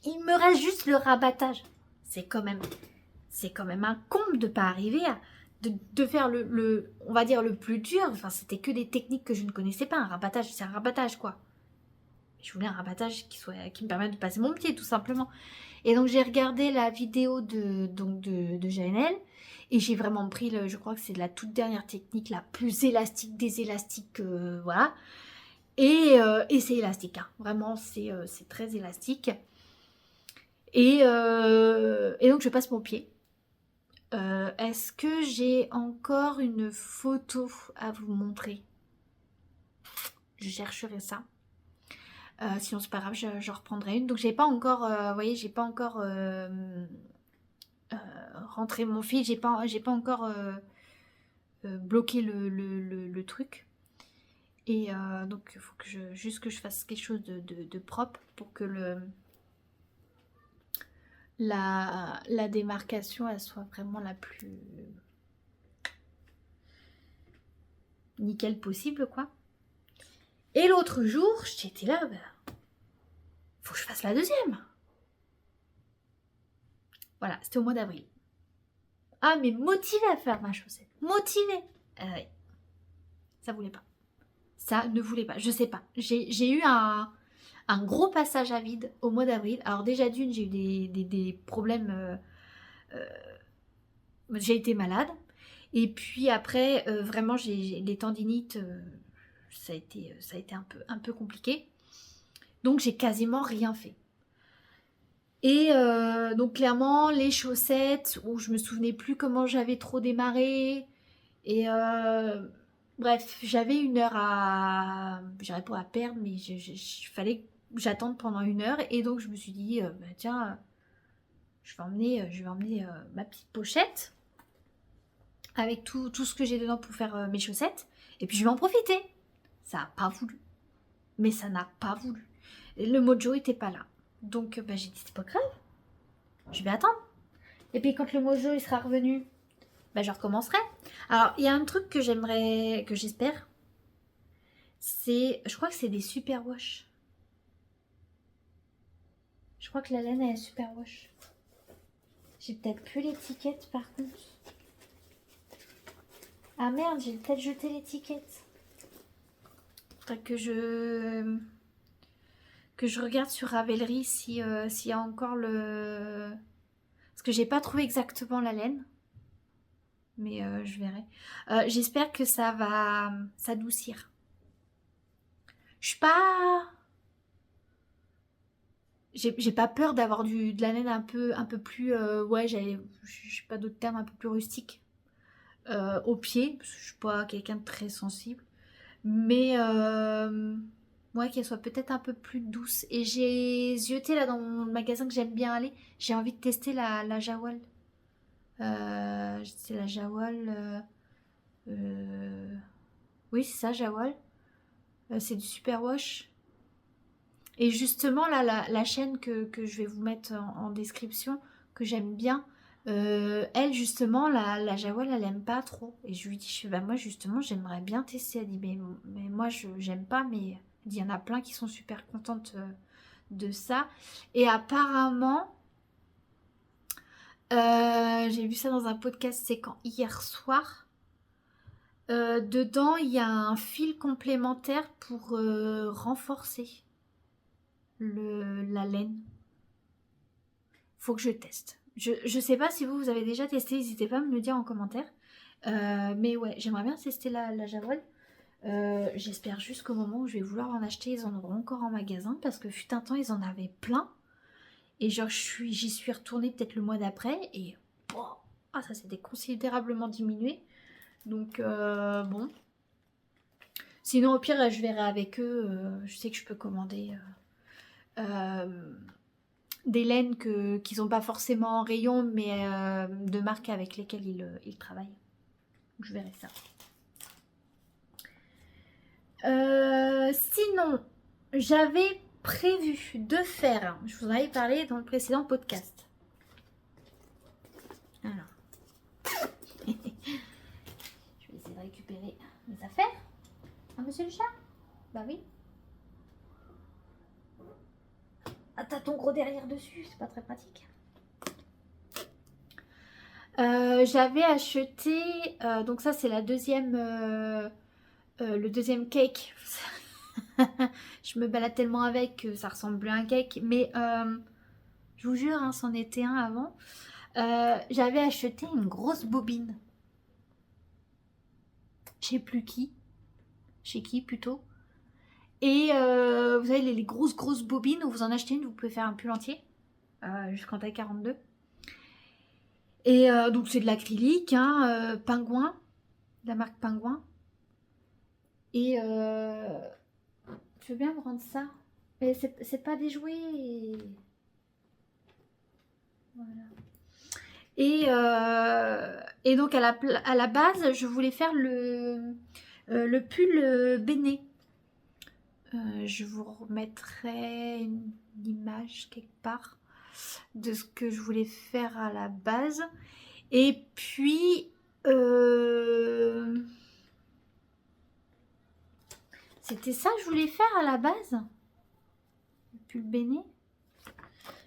Il me reste juste le rabattage. C'est quand même un comble de pas arriver à... De faire on va dire, le plus dur. Enfin, c'était que des techniques que je ne connaissais pas. Un rabattage, c'est un rabattage, quoi. Je voulais un rabattage qui me permette de passer mon pied, tout simplement. Et donc, j'ai regardé la vidéo de JNL. Et j'ai vraiment pris, je crois que c'est la toute dernière technique, la plus élastique des élastiques, voilà. Et c'est élastique, hein. Vraiment, c'est très élastique. Et donc, je passe mon pied. Est-ce que j'ai encore une photo à vous montrer? Je chercherai ça. Sinon c'est pas grave, je reprendrai une. Donc j'ai pas encore, vous voyez, j'ai pas encore rentré mon fil, j'ai pas encore bloqué le truc. Et donc il faut que juste que je fasse quelque chose de propre pour que la démarcation elle soit vraiment la plus nickel possible, quoi. Et l'autre jour, j'étais là, faut que je fasse la deuxième. Voilà, c'était au mois d'avril. Ah, mais motivée à faire ma chaussette. Motivée. Oui. Ça voulait pas. Ça ne voulait pas. Je sais pas. J'ai eu un gros passage à vide au mois d'avril. Alors déjà d'une, j'ai eu des problèmes. J'ai été malade. Et puis après, vraiment, j'ai les tendinites. Ça a été un peu compliqué. Donc j'ai quasiment rien fait. Et donc clairement, les chaussettes, où je me souvenais plus comment j'avais trop démarré. Et bref, j'avais 1 heure j'aurais pas à perdre, mais fallait que j'attende pendant 1 heure. Et donc je me suis dit, tiens, je vais emmener ma petite pochette avec tout ce que j'ai dedans pour faire mes chaussettes. Et puis je vais en profiter. Ça n'a pas voulu. Mais ça n'a pas voulu. Et le mojo était pas là. Donc j'ai dit, c'est pas grave. Je vais attendre. Et puis quand le mojo il sera revenu, je recommencerai. Alors, il y a un truc que j'espère, je crois que c'est des superwash. Je crois que la laine elle est superwash. J'ai peut-être plus l'étiquette par contre. Ah merde, j'ai peut-être jeté l'étiquette. Faudrait que je regarde sur Ravelry s'il y a encore le... Parce que j'ai pas trouvé exactement la laine. Mais je verrai. J'espère que ça va s'adoucir. Je suis pas... J'ai pas peur d'avoir de la laine un peu plus... ouais, j'ai pas d'autres termes, un peu plus rustique au pied. Parce que je suis pas quelqu'un de très sensible. Mais ouais, qu'elle soit peut-être un peu plus douce. Et j'ai zioté là dans mon magasin que j'aime bien aller. J'ai envie de tester la Jawal. C'est la Jawal... oui, c'est ça, Jawal. C'est du superwash. Et justement, là, la chaîne que je vais vous mettre en description, que j'aime bien, elle, justement, la Jawal, elle aime pas trop. Et je lui dis, moi, justement, j'aimerais bien tester. Elle dit, mais moi, j'aime pas, mais il y en a plein qui sont super contentes de ça. Et apparemment, j'ai vu ça dans un podcast, c'est quand hier soir. Dedans, il y a un fil complémentaire pour renforcer la laine. Faut que je teste. Je sais pas si vous avez déjà testé, n'hésitez pas à me le dire en commentaire. Mais ouais, j'aimerais bien tester la Jawal. J'espère juste qu'au moment où je vais vouloir en acheter, ils en auront encore en magasin. Parce que fut un temps, ils en avaient plein. Et genre, j'y suis retournée peut-être le mois d'après. Et ça s'était considérablement diminué. Donc, bon. Sinon, au pire, je verrai avec eux. Je sais que je peux commander des laines qu'ils n'ont pas forcément en rayon, mais de marques avec lesquelles ils travaillent. Je verrai ça. Sinon, j'avais prévu de faire, je vous en avais parlé dans le précédent podcast. Alors, je vais essayer de récupérer mes affaires. Ah, monsieur le chat? Bah oui. Ah, t'as ton gros derrière dessus, c'est pas très pratique. J'avais acheté, donc ça c'est la deuxième, le deuxième cake. Je me balade tellement avec que ça ressemble plus à un cake, mais je vous jure, hein, c'en était un avant. J'avais acheté une grosse bobine. Je sais plus qui. Chez qui plutôt. Et vous savez, les grosses bobines où vous en achetez une, vous pouvez faire un pull entier. Jusqu'en taille 42. Et donc c'est de l'acrylique, hein, Pingouin. De la marque Pingouin. Et je veux bien me rendre ça. Mais c'est pas des jouets. Voilà. Et donc à la base, je voulais faire le pull Béné. Je vous remettrai une image quelque part de ce que je voulais faire à la base. Et puis c'était ça que je voulais faire à la base. Le pull Béné.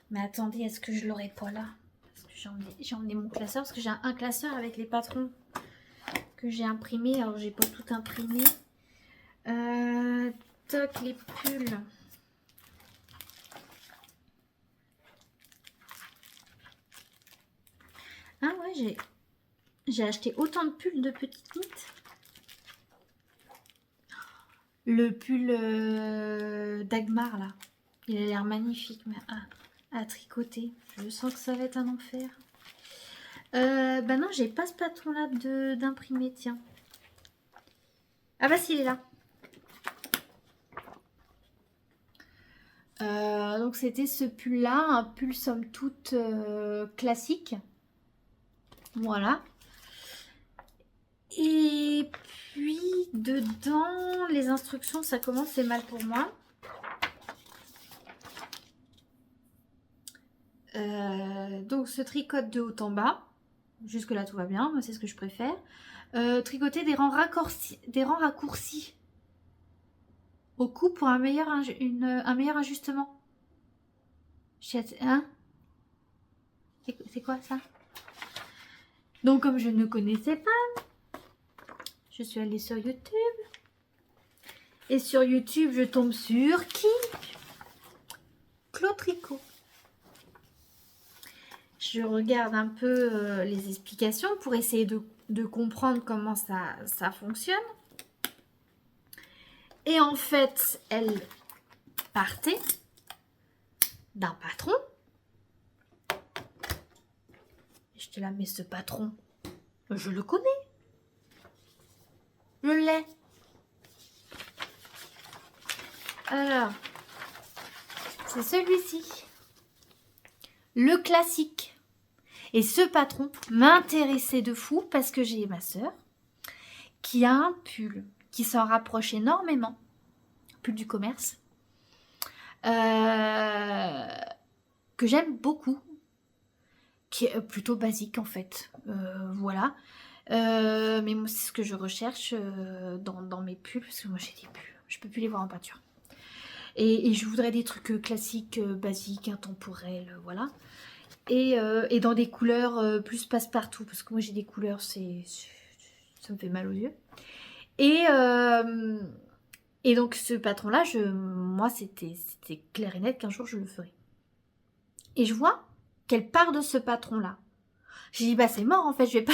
Mais attendez, est-ce que je l'aurais pas là? Parce que j'ai emmené mon classeur, parce que j'ai un classeur avec les patrons que j'ai imprimé. Alors j'ai pas tout imprimé. Toc, les pulls. Ah ouais, j'ai acheté autant de pulls de petite knit. Le pull Dagmar là, il a l'air magnifique, mais à tricoter. Je sens que ça va être un enfer. Bah non, j'ai pas ce patron là d'imprimer, tiens. Ah bah si, il est là. Donc c'était ce pull là, un pull somme toute classique. Voilà. Et puis dedans, les instructions, ça commence, c'est mal pour moi. Donc se tricote de haut en bas. Jusque là tout va bien, moi c'est ce que je préfère. Tricoter des rangs raccourcis au cou pour un meilleur ajustement. Hein? C'est quoi ça? Donc comme je ne connaissais pas, je suis allée sur YouTube. Et sur YouTube, je tombe sur qui? Claude Tricot. Je regarde un peu les explications pour essayer de comprendre comment ça fonctionne. Et en fait, elle partait d'un patron. J'étais là, mais ce patron, je le connais. Je l'ai. Alors, c'est celui-ci. Le classique. Et ce patron m'intéressait de fou parce que j'ai ma sœur qui a un pull qui s'en rapproche énormément. Pull du commerce. Que j'aime beaucoup. Qui est plutôt basique en fait. Voilà. Mais moi, c'est ce que je recherche dans mes pulls. Parce que moi, j'ai des pulls. Je peux plus les voir en peinture. Et je voudrais des trucs classiques, basiques, intemporels, voilà. Et dans des couleurs plus passe-partout. Parce que moi, j'ai des couleurs, ça me fait mal aux yeux. Et donc, ce patron-là, moi, c'était clair et net qu'un jour, je le ferai. Et je vois qu'elle part de ce patron-là. J'ai dit, bah, c'est mort, en fait, je vais pas...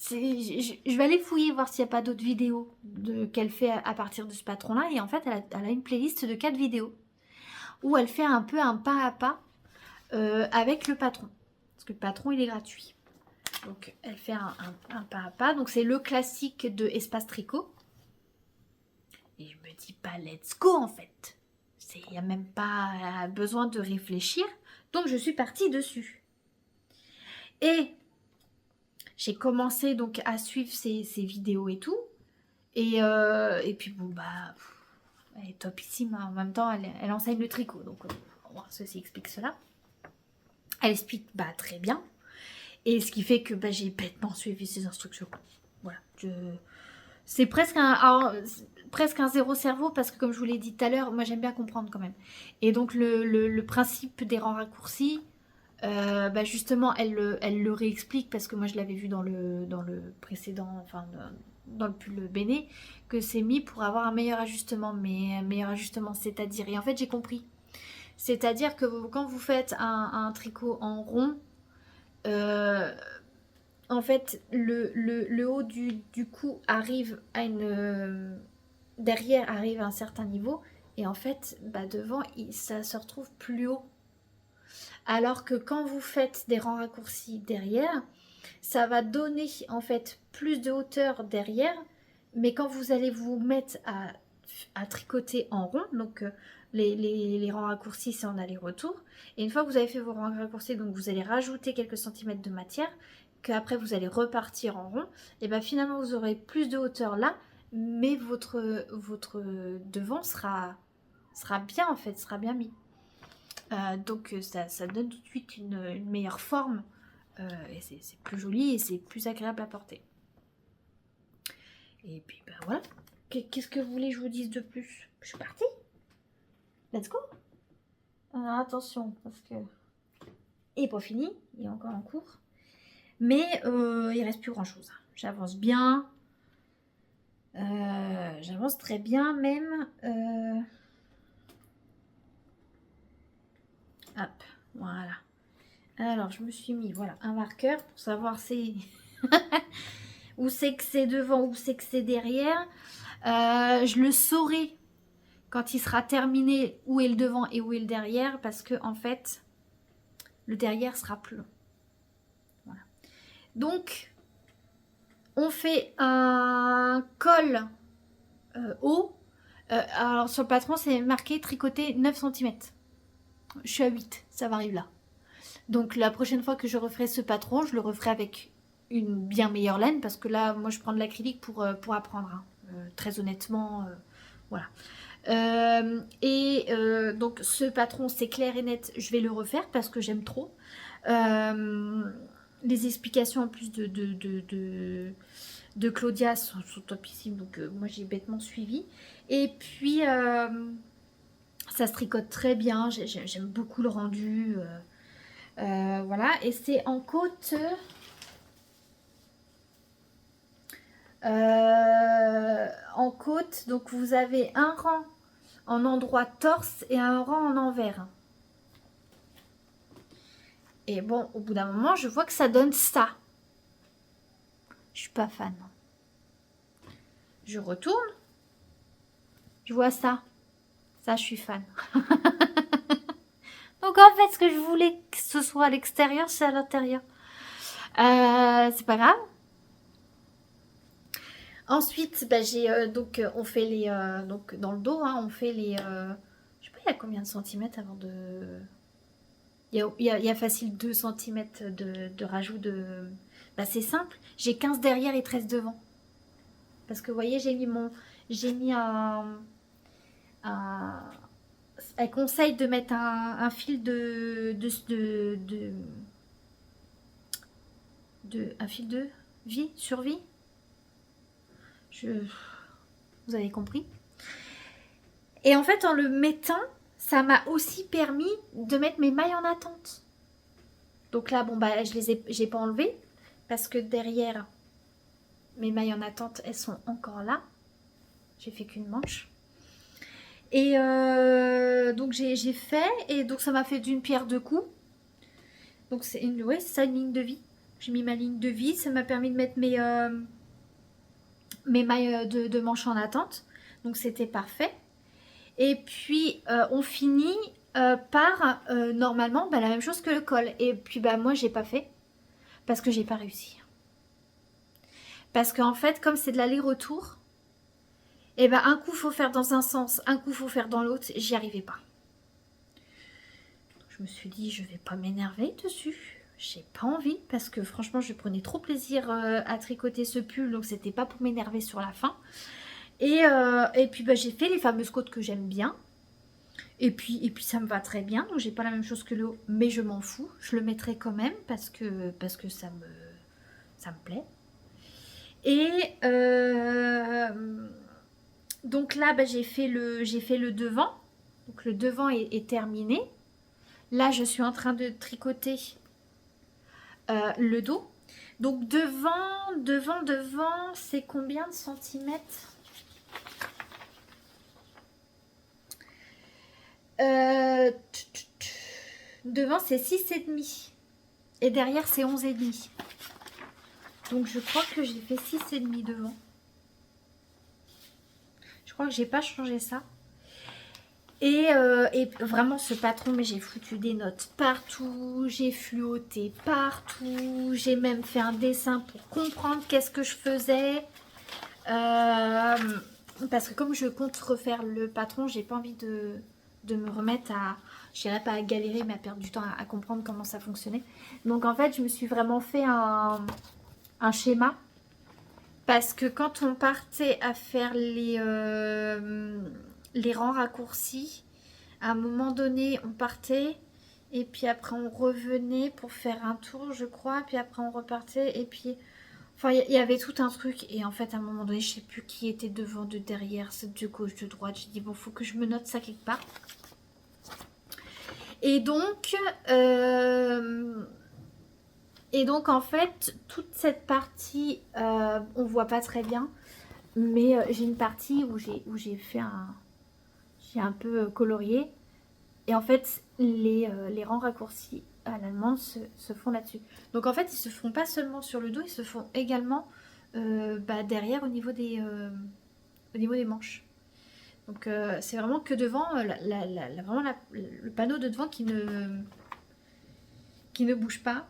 je vais aller fouiller, voir s'il n'y a pas d'autres vidéos qu'elle fait à partir de ce patron-là. Et en fait, elle a une playlist de 4 vidéos où elle fait un peu un pas à pas avec le patron. Parce que le patron, il est gratuit. Donc, elle fait un pas à pas. Donc, c'est le classique de Espace Tricot. Et je me dis, bah, let's go, en fait. Il n'y a même pas besoin de réfléchir. Donc je suis partie dessus. Et j'ai commencé donc à suivre ces vidéos et tout. Et puis bon bah, elle est topissime. En même temps, elle enseigne le tricot. Donc ceci explique cela. Elle explique bah, très bien. Et ce qui fait que bah, j'ai bêtement suivi ses instructions. Voilà. C'est presque un zéro cerveau parce que comme je vous l'ai dit tout à l'heure, moi j'aime bien comprendre quand même. Et donc le principe des rangs raccourcis, bah justement elle le réexplique parce que moi je l'avais vu dans le précédent, enfin dans le pull Béné, que c'est mis pour avoir un meilleur ajustement. Mais un meilleur ajustement, c'est-à-dire, et en fait j'ai compris. C'est-à-dire que quand vous faites un tricot en rond, en fait, le haut du cou arrive à une... derrière arrive à un certain niveau. Et en fait, bah devant, ça se retrouve plus haut. Alors que quand vous faites des rangs raccourcis derrière, ça va donner en fait plus de hauteur derrière. Mais quand vous allez vous mettre à tricoter en rond, donc les rangs raccourcis, c'est en aller-retour. Et une fois que vous avez fait vos rangs raccourcis, donc vous allez rajouter quelques centimètres de matière, qu'après vous allez repartir en rond, et bien finalement vous aurez plus de hauteur là, mais votre devant sera bien en fait, sera bien mis. Donc ça donne tout de suite une meilleure forme, et c'est plus joli et c'est plus agréable à porter. Et puis ben voilà. Qu'est-ce que vous voulez que je vous dise de plus? Je suis partie. Let's go. Alors attention, parce que il n'est pas fini, il est encore en cours. Mais il reste plus grand chose. J'avance bien. J'avance très bien même. Hop, voilà. Alors je me suis mis voilà, un marqueur pour savoir où c'est que c'est devant, où c'est que c'est derrière. Je le saurai quand il sera terminé où est le devant et où est le derrière, parce que en fait le derrière sera plus long. Voilà. Donc on fait un col haut. Alors sur le patron c'est marqué tricoter 9 cm. Je suis à 8, ça va arriver là. Donc la prochaine fois que je referai ce patron, je le referai avec une bien meilleure laine, parce que là moi je prends de l'acrylique pour apprendre, hein. Très honnêtement, voilà. Donc ce patron c'est clair et net, je vais le refaire parce que j'aime trop. Les explications en plus de Claudia sont topissimes, donc moi j'ai bêtement suivi. Et puis ça se tricote très bien, j'aime beaucoup le rendu. Voilà, et c'est en côte. En côte, donc vous avez un rang en endroit torse et un rang en envers. Et bon, au bout d'un moment, je vois que ça donne ça. Je suis pas fan. Je retourne. Je vois ça. Ça, je suis fan. Donc en fait, ce que je voulais que ce soit à l'extérieur, c'est à l'intérieur. C'est pas grave. Ensuite, bah, donc on fait les donc dans le dos, hein, on fait les je sais pas, il y a combien de centimètres avant de il y a facile 2 centimètres de rajout de bah, c'est simple, j'ai 15 derrière et 13 devant. Parce que vous voyez, j'ai mis elle conseille de mettre un fil un fil de vie, survie. Vous avez compris. Et en fait, en le mettant, ça m'a aussi permis de mettre mes mailles en attente. Donc là, bon, bah, j'ai pas enlevé parce que derrière, mes mailles en attente, elles sont encore là. J'ai fait qu'une manche. Et donc, j'ai fait, et donc ça m'a fait d'une pierre deux coups. Donc, c'est ça, une ligne de vie. J'ai mis ma ligne de vie, ça m'a permis de mettre mes mailles de manches en attente. Donc, c'était parfait. Et puis, on finit par, normalement, bah, la même chose que le col. Et puis, bah, moi, j'ai pas fait parce que j'ai pas réussi. Parce qu'en fait, comme c'est de l'aller-retour, Et ben un coup faut faire dans un sens, un coup faut faire dans l'autre, j'y arrivais pas. Je me suis dit je vais pas m'énerver dessus. J'ai pas envie parce que franchement je prenais trop plaisir à tricoter ce pull, donc c'était pas pour m'énerver sur la fin. Et puis bah, j'ai fait les fameuses côtes que j'aime bien. Et puis ça me va très bien, donc j'ai pas la même chose que le haut, mais je m'en fous. Je le mettrai quand même parce que ça me plaît. Et donc là, bah, j'ai fait le devant. Donc le devant est terminé. Là, je suis en train de tricoter le dos. Donc devant, c'est combien de centimètres? Devant, c'est 6,5. Et derrière, c'est 11,5. Donc je crois que j'ai fait 6,5 devant. Je crois que j'ai pas changé ça. Et vraiment ce patron, mais j'ai foutu des notes partout, j'ai fluoté partout, j'ai même fait un dessin pour comprendre qu'est-ce que je faisais. Parce que comme je compte refaire le patron, j'ai pas envie de me remettre à, je dirais pas à galérer, mais à perdre du temps à comprendre comment ça fonctionnait. Donc en fait, je me suis vraiment fait un schéma. Parce que quand on partait à faire les rangs raccourcis, à un moment donné, on partait et puis après on revenait pour faire un tour, je crois, puis après on repartait et puis... Enfin, il y avait tout un truc et en fait, à un moment donné, je sais plus qui était devant, de derrière, de gauche, de droite. J'ai dit, bon, faut que je me note ça quelque part. Et donc... Et donc en fait, toute cette partie, on voit pas très bien, mais j'ai une partie où j'ai fait j'ai un peu colorié. Et en fait, les rangs raccourcis à l'allemande se font là-dessus. Donc en fait, ils se font pas seulement sur le dos, ils se font également bah, derrière au niveau des manches. Donc c'est vraiment que devant, vraiment le panneau de devant qui ne bouge pas.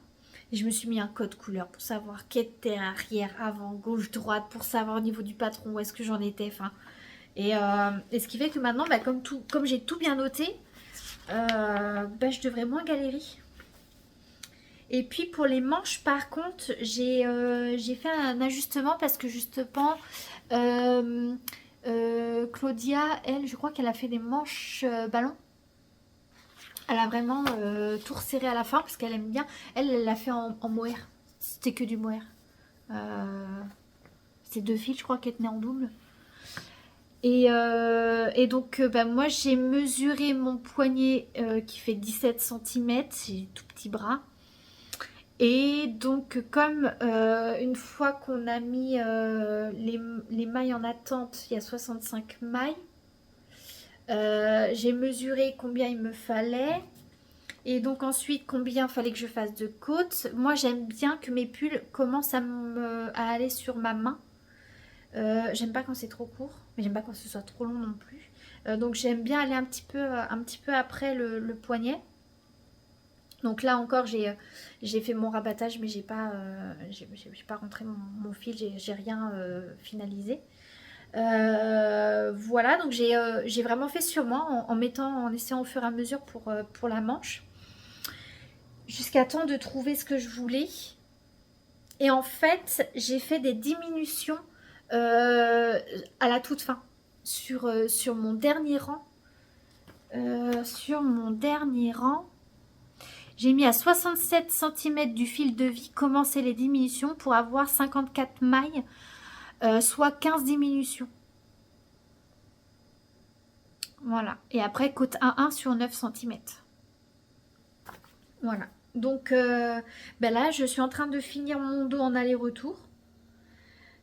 Et je me suis mis un code couleur pour savoir quel était arrière, avant, gauche, droite, pour savoir au niveau du patron où est-ce que j'en étais. Enfin, et ce qui fait que maintenant, bah, comme j'ai tout bien noté, bah, je devrais moins galérer. Et puis pour les manches, par contre, j'ai fait un ajustement parce que justement, Claudia, elle, je crois qu'elle a fait des manches ballon. Elle a vraiment tout resserré à la fin parce qu'elle aime bien. Elle l'a fait en mohair. C'était que du mohair. C'est 2 fils, je crois, qui tenaient en double. Et donc, bah, moi, j'ai mesuré mon poignet qui fait 17 cm. J'ai tout petit bras. Et donc, comme une fois qu'on a mis les mailles en attente, il y a 65 mailles. J'ai mesuré combien il me fallait. Et donc ensuite, combien fallait que je fasse de côtes. Moi, j'aime bien que mes pulls commencent à aller sur ma main. J'aime pas quand c'est trop court, mais j'aime pas quand ce soit trop long non plus. Donc j'aime bien aller un petit peu après le poignet. Donc là encore, j'ai fait mon rabattage, mais j'ai pas rentré mon fil, j'ai rien finalisé. Voilà, donc j'ai vraiment fait sur moi en essayant au fur et à mesure pour la manche. Jusqu'à temps de trouver ce que je voulais. Et en fait, j'ai fait des diminutions à la toute fin. Sur mon dernier rang. J'ai mis à 67 cm du fil de vie, commencer les diminutions pour avoir 54 mailles, soit 15 diminutions. Voilà. Et après, côte 1,1 sur 9 cm. Voilà. Donc ben là, je suis en train de finir mon dos en aller-retour.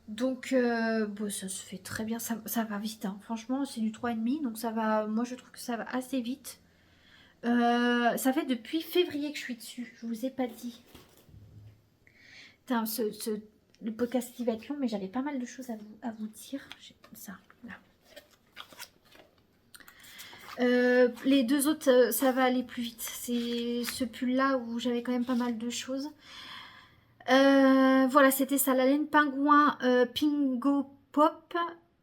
Donc bon, ça se fait très bien, ça va vite. Hein. Franchement, c'est du 3,5, donc ça va. Moi, je trouve que ça va assez vite. Ça fait depuis février que je suis dessus. Je vous ai pas dit. Putain, le podcast il va être long, mais j'avais pas mal de choses à vous dire. J'ai ça là. Les deux autres, ça va aller plus vite. C'est ce pull là où j'avais quand même pas mal de choses. Voilà, c'était ça, la laine pingouin Pingo Pop.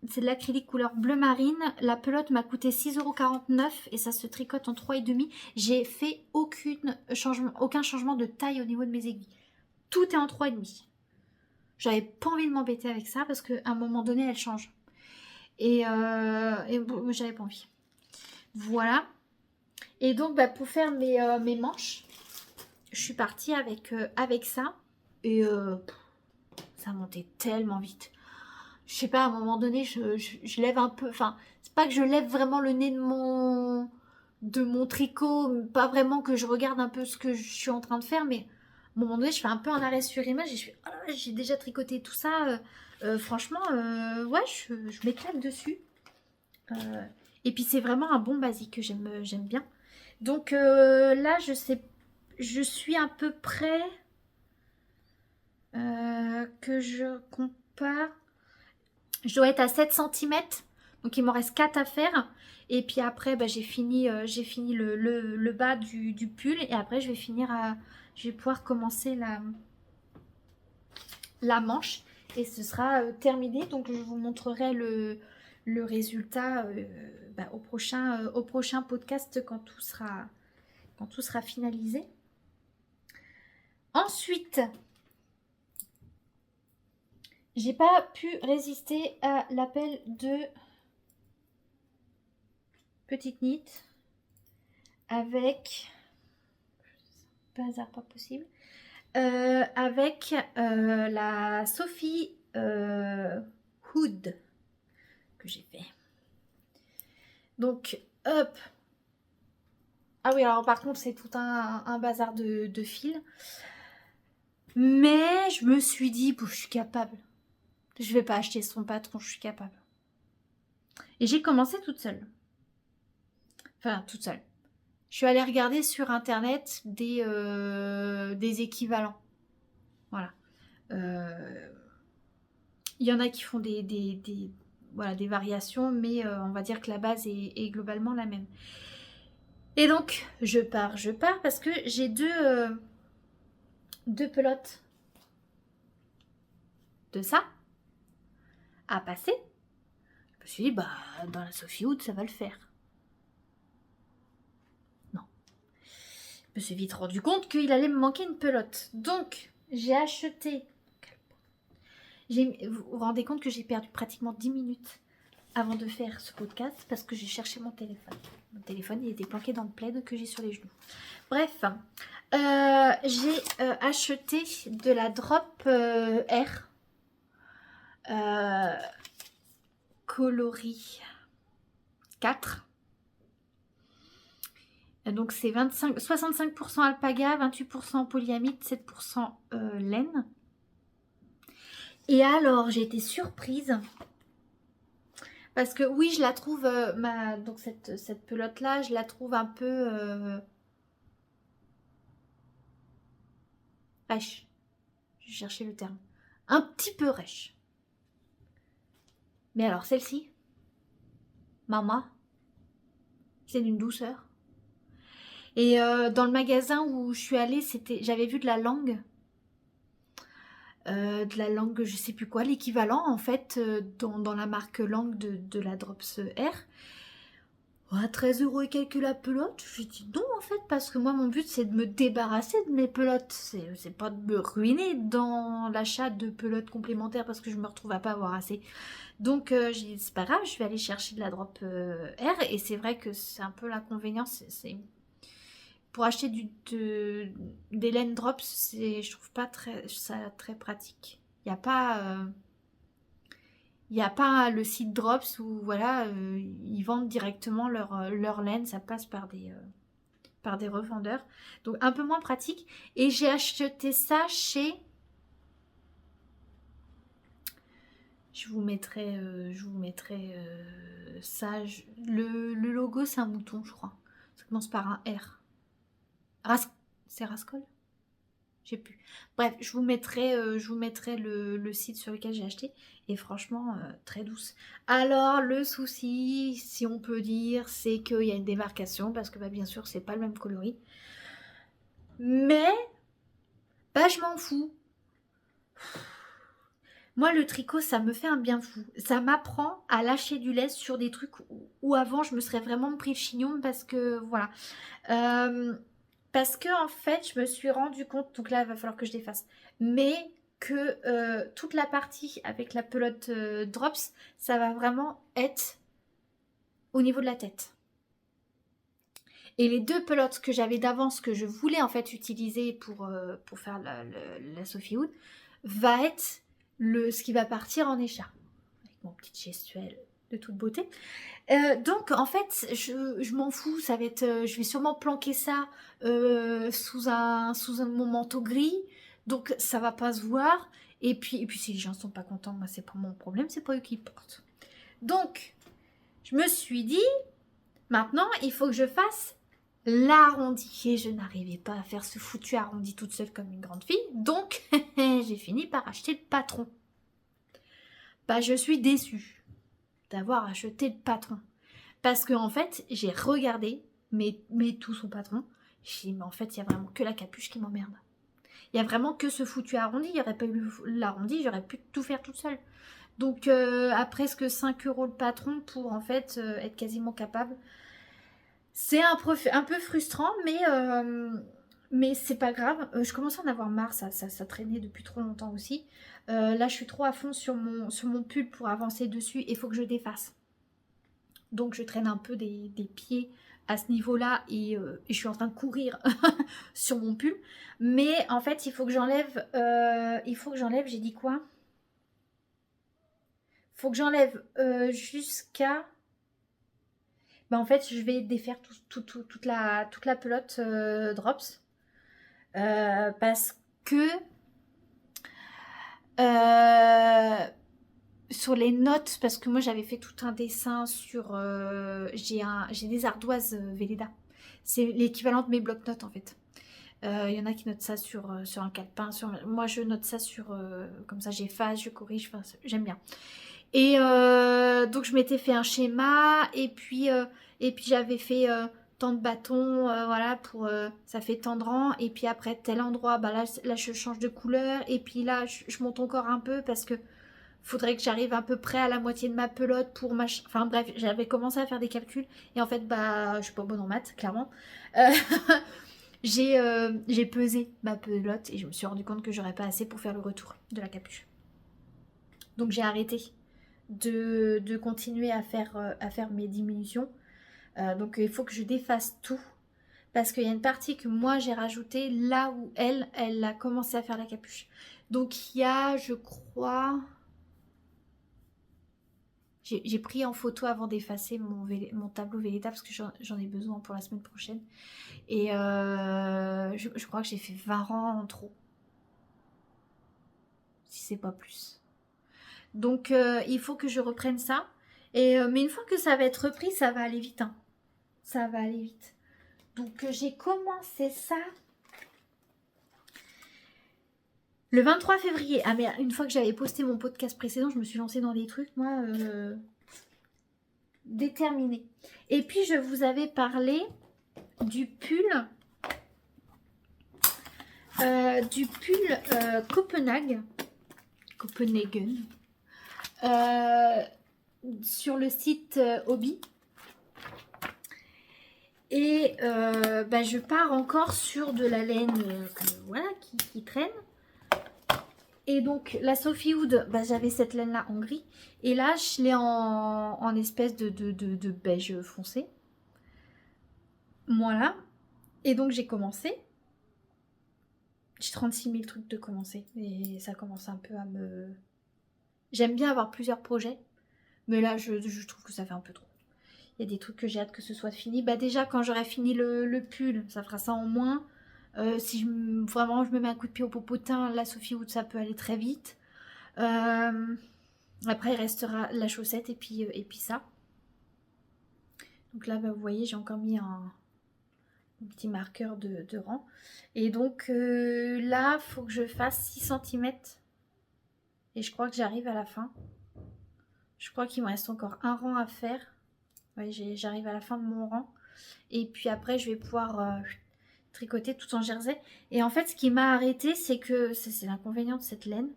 c'est de l'acrylique couleur bleu marine. La pelote m'a coûté 6,49 € et ça se tricote en 3,5 €. J'ai fait aucun changement de taille au niveau de mes aiguilles. Tout est en 3,5 €. J'avais pas envie de m'embêter avec ça parce qu'à un moment donné, elle change. Et bon, j'avais pas envie. Voilà. Et donc, pour faire mes manches, je suis partie avec ça. Et ça montait tellement vite. Je sais pas, à un moment donné, je lève un peu. Enfin, c'est pas que je lève vraiment le nez de mon tricot. Pas vraiment que je regarde un peu ce que je suis en train de faire. Mais à un moment donné, je fais un peu un arrêt sur image. Et je fais, oh là là, j'ai déjà tricoté tout ça. Franchement, ouais, je m'éclate dessus. Et puis, c'est vraiment un bon basique que j'aime bien. Donc là, je suis à peu près que je compare. Je dois être à 7 cm. Donc il m'en reste 4 à faire. Et puis après, j'ai fini le bas du pull. Et après, je vais pouvoir commencer la manche. Et ce sera terminé. Donc je vous montrerai le résultat au prochain podcast quand tout sera finalisé. Ensuite, j'ai pas pu résister à l'appel de Petite Knit avec pas hasard pas possible avec la Sophie Hood que j'ai fait. Donc hop. Ah oui, alors par contre c'est tout un bazar de fils. Mais je me suis dit, je suis capable. Je vais pas acheter son patron, je suis capable. Et j'ai commencé toute seule. Enfin, toute seule. Je suis allée regarder sur internet des équivalents. Voilà. Il y en a qui font des variations, mais on va dire que la base est globalement la même. Et donc, je pars parce que j'ai deux pelotes de ça à passer. Je me suis dit, dans la Sophie Hood, ça va le faire. Non. Je me suis vite rendu compte qu'il allait me manquer une pelote. Donc, j'ai acheté... Vous vous rendez compte que j'ai perdu pratiquement 10 minutes avant de faire ce podcast parce que j'ai cherché mon téléphone. Mon téléphone, il était planqué dans le plaid que j'ai sur les genoux. Bref, j'ai acheté de la drop R coloris 4. Donc c'est 65% alpaga, 28% polyamide, 7% laine. Et alors j'ai été surprise parce que oui, je la trouve donc cette pelote là, je la trouve un peu rêche. Je cherchais le terme. Un petit peu rêche. Mais alors celle-ci, maman, c'est d'une douceur. Et dans le magasin où je suis allée, j'avais vu de la langue. Je sais plus quoi, l'équivalent en fait dans la marque langue de la Drops R. À 13 € et quelques la pelote. J'ai dit non en fait, parce que moi mon but c'est de me débarrasser de mes pelotes. C'est pas de me ruiner dans l'achat de pelotes complémentaires parce que je me retrouve à pas avoir assez. Donc j'ai dit c'est pas grave, je vais aller chercher de la Drop R. Et c'est vrai que c'est un peu l'inconvénient, c'est pour acheter des laines drops, je trouve pas ça très pratique. Il n'y a pas le site drops où voilà, ils vendent directement leur laine, ça passe par des revendeurs. Donc un peu moins pratique. Et j'ai acheté ça chez... Je vous mettrai ça. Le logo, c'est un mouton, je crois. Ça commence par un R. C'est Rascol? Je sais plus. Bref, je vous mettrai le site sur lequel j'ai acheté. Et franchement, très douce. Alors, le souci, si on peut dire, c'est qu'il y a une démarcation. Parce que bien sûr, c'est pas le même coloris. Mais, je m'en fous. Moi, le tricot, ça me fait un bien fou. Ça m'apprend à lâcher du lest sur des trucs où avant, je me serais vraiment pris le chignon parce que, voilà. Euh, Parce que, en fait, je me suis rendu compte, donc là, il va falloir que je défasse, mais que toute la partie avec la pelote drops, ça va vraiment être au niveau de la tête. Et les deux pelotes que j'avais d'avance, que je voulais en fait utiliser pour faire la Sophie Wood, va être ce qui va partir en écharpe. Avec mon petit gestuelle de toute beauté. Donc en fait, je m'en fous, ça va être, je vais sûrement planquer ça sous mon manteau gris, donc ça va pas se voir. Et puis si les gens sont pas contents, moi c'est pas mon problème, c'est pas eux qui portent. Donc je me suis dit, maintenant il faut que je fasse l'arrondi. Et je n'arrivais pas à faire ce foutu arrondi toute seule comme une grande fille, donc j'ai fini par acheter le patron. Bah je suis déçue d'avoir acheté le patron. Parce que en fait, j'ai regardé tout son patron. J'ai dit, mais en fait, il y a vraiment que la capuche qui m'emmerde. Il y a vraiment que ce foutu arrondi. Il n'y aurait pas eu l'arrondi, j'aurais pu tout faire toute seule. Donc, à presque 5 € le patron pour en fait être quasiment capable. C'est un peu frustrant, mais c'est pas grave. Je commence à en avoir marre, ça traînait depuis trop longtemps aussi. Là, je suis trop à fond sur mon pull pour avancer dessus. Il faut que je défasse. Donc je traîne un peu des pieds à ce niveau-là et je suis en train de courir sur mon pull. Mais en fait, il faut que j'enlève, j'ai dit quoi? Il faut que j'enlève jusqu'à... Bah, en fait, je vais défaire toute la pelote drops. Parce que... sur les notes, parce que moi j'avais fait tout un dessin sur... j'ai des ardoises Velleda. C'est l'équivalent de mes blocs-notes en fait. Il y en a qui notent ça sur un calepin. Moi je note ça sur... comme ça j'efface, je corrige, enfin, j'aime bien. Et donc je m'étais fait un schéma et puis j'avais fait tant de bâtons, voilà, pour ça fait tant de rangs. Et puis après tel endroit, bah là je change de couleur. Et puis là je monte encore un peu parce que faudrait que j'arrive à peu près à la moitié de ma pelote pour machin. Enfin bref, j'avais commencé à faire des calculs et en fait bah je suis pas bonne en maths clairement. Euh, j'ai pesé ma pelote et je me suis rendu compte que j'aurais pas assez pour faire le retour de la capuche. Donc j'ai arrêté de continuer à faire mes diminutions. Donc il faut que je défasse tout parce qu'il y a une partie que moi j'ai rajoutée là où elle a commencé à faire la capuche. Donc il y a, je crois... J'ai pris en photo avant d'effacer mon tableau Velleda parce que j'en ai besoin pour la semaine prochaine. Et je crois que j'ai fait 20 rangs en trop. Si c'est pas plus. Donc il faut que je reprenne ça. Mais une fois que ça va être repris, ça va aller vite. Hein. Ça va aller vite. Donc j'ai commencé ça le 23 février. Ah mais une fois que j'avais posté mon podcast précédent, je me suis lancée dans des trucs, moi... déterminée. Et puis je vous avais parlé du pull Copenhagen sur le site Hobby. Et bah, je pars encore sur de la laine voilà, qui traîne. Et donc la Sophie Wood, bah, j'avais cette laine là en gris. Et là je l'ai en espèce de beige foncé. Voilà. Et donc j'ai commencé. J'ai 36 000 trucs de commencer. Et ça commence un peu à me... J'aime bien avoir plusieurs projets. Mais là je trouve que ça fait un peu trop. Il y a des trucs que j'ai hâte que ce soit fini. Bah déjà quand j'aurai fini le pull, ça fera ça en moins. Si vraiment je me mets un coup de pied au popotin, la Sophie Wood ça peut aller très vite. Après il restera la chaussette et puis ça. Donc là bah, vous voyez j'ai encore mis un petit marqueur de rang. Et donc là il faut que je fasse 6 cm. Et je crois que j'arrive à la fin. Je crois qu'il me reste encore un rang à faire. Ouais, j'arrive à la fin de mon rang. Et puis après je vais pouvoir... tricoter tout en jersey. Et en fait ce qui m'a arrêté c'est que c'est l'inconvénient de cette laine,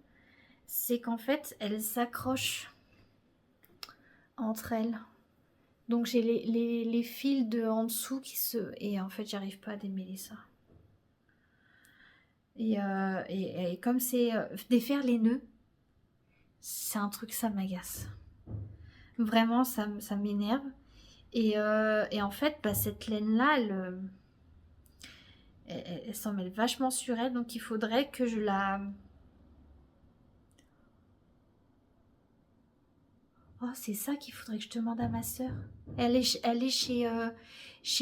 c'est qu'en fait, elles s'accrochent entre elles. Donc j'ai les fils de en dessous qui se... Et en fait, j'arrive pas à démêler ça. Et comme c'est défaire les nœuds, c'est un truc, ça m'agace. Vraiment, ça m'énerve. Et en fait, bah, cette laine-là, elle s'en mêle vachement sur elle. Donc il faudrait que je la... Oh, c'est ça qu'il faudrait que je demande à ma sœur. Elle est chez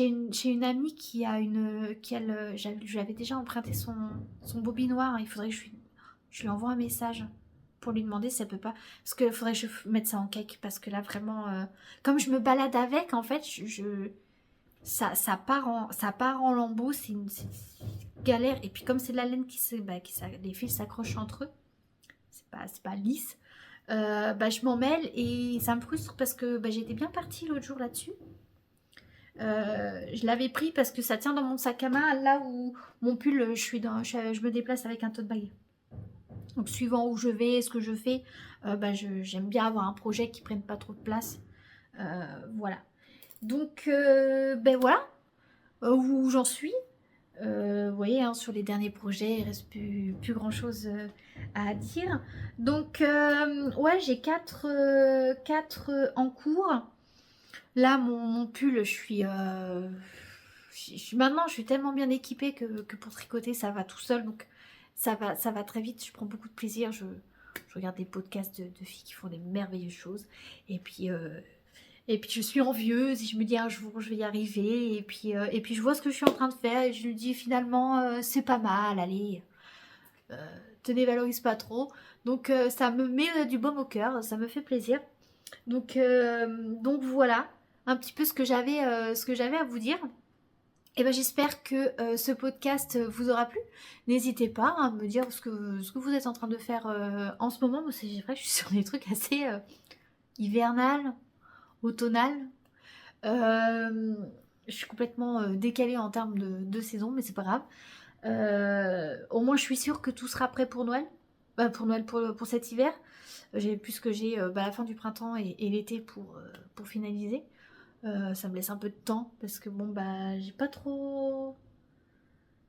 une amie qui a une... je lui avais déjà emprunté son bobinoir. Il faudrait que je lui envoie un message pour lui demander si elle peut pas. Parce qu'il faudrait que je mette ça en cake. Parce que là, vraiment, comme je me balade avec, en fait, ça part en lambeaux. C'est une galère. Et puis comme c'est de la laine les fils s'accrochent entre eux, c'est pas lisse. Je m'en mêle et ça me frustre parce que j'étais bien partie l'autre jour là-dessus. Je l'avais pris parce que ça tient dans mon sac à main là où mon pull, je me déplace avec un tote bag. Donc suivant où je vais, ce que je fais, j'aime bien avoir un projet qui prenne pas trop de place. Voilà. Donc voilà où j'en suis. Vous voyez, hein, sur les derniers projets, il ne reste plus grand chose à dire. Donc, ouais, j'ai 4 en cours. Là, mon pull, maintenant, je suis tellement bien équipée que pour tricoter, ça va tout seul. Donc, ça va très vite. Je prends beaucoup de plaisir. Je regarde des podcasts de filles qui font des merveilleuses choses. Et puis je suis envieuse et je me dis un jour je vais y arriver. Et puis je vois ce que je suis en train de faire et je lui dis finalement c'est pas mal, allez, te dévalorise pas trop. Donc ça me met du baume au cœur, ça me fait plaisir. Donc voilà un petit peu ce que j'avais à vous dire. Et j'espère que ce podcast vous aura plu. N'hésitez pas à me dire ce que vous êtes en train de faire en ce moment. Moi, c'est vrai que je suis sur des trucs assez hivernales, automnal. Je suis complètement décalée en termes de saison, mais c'est pas grave. Au moins, je suis sûre que tout sera prêt pour Noël. Pour Noël, pour cet hiver. Puisque j'ai la fin du printemps et l'été pour finaliser. Ça me laisse un peu de temps parce que j'ai pas trop...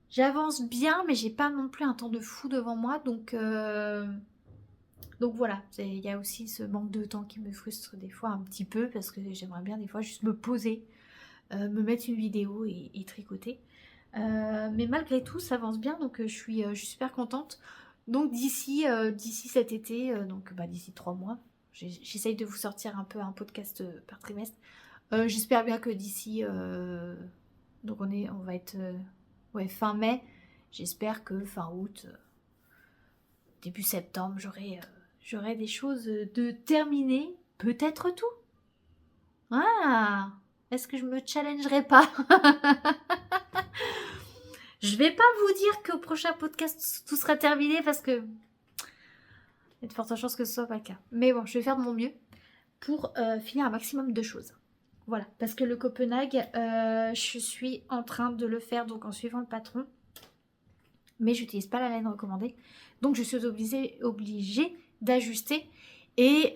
J'avance bien, mais j'ai pas non plus un temps de fou devant moi. Donc voilà, il y a aussi ce manque de temps qui me frustre des fois un petit peu parce que j'aimerais bien des fois juste me poser, me mettre une vidéo et tricoter. Mais malgré tout, ça avance bien, donc je suis super contente. Donc d'ici cet été, d'ici 3 mois, j'essaye de vous sortir un peu un podcast par trimestre. J'espère bien que d'ici, donc on va être fin mai. J'espère que fin août, début septembre, j'aurai des choses de terminées, peut-être tout. Ah, est-ce que je me challengerai pas? Je vais pas vous dire qu'au prochain podcast tout sera terminé parce que il y a de fortes chances que ce soit pas le cas. Mais bon, je vais faire de mon mieux pour finir un maximum de choses. Voilà, parce que le Copenhague, je suis en train de le faire donc en suivant le patron. Mais j'utilise pas la laine recommandée. Donc je suis obligée d'ajuster. Et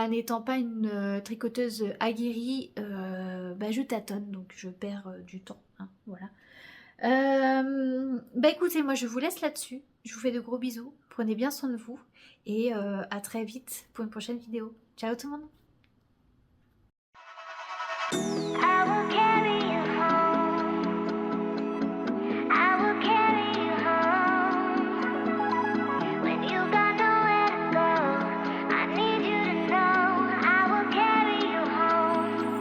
n'étant pas une tricoteuse aguerrie, je tâtonne. Donc je perds du temps. Hein, voilà. Écoutez, moi je vous laisse là-dessus. Je vous fais de gros bisous. Prenez bien soin de vous. Et à très vite pour une prochaine vidéo. Ciao tout le monde!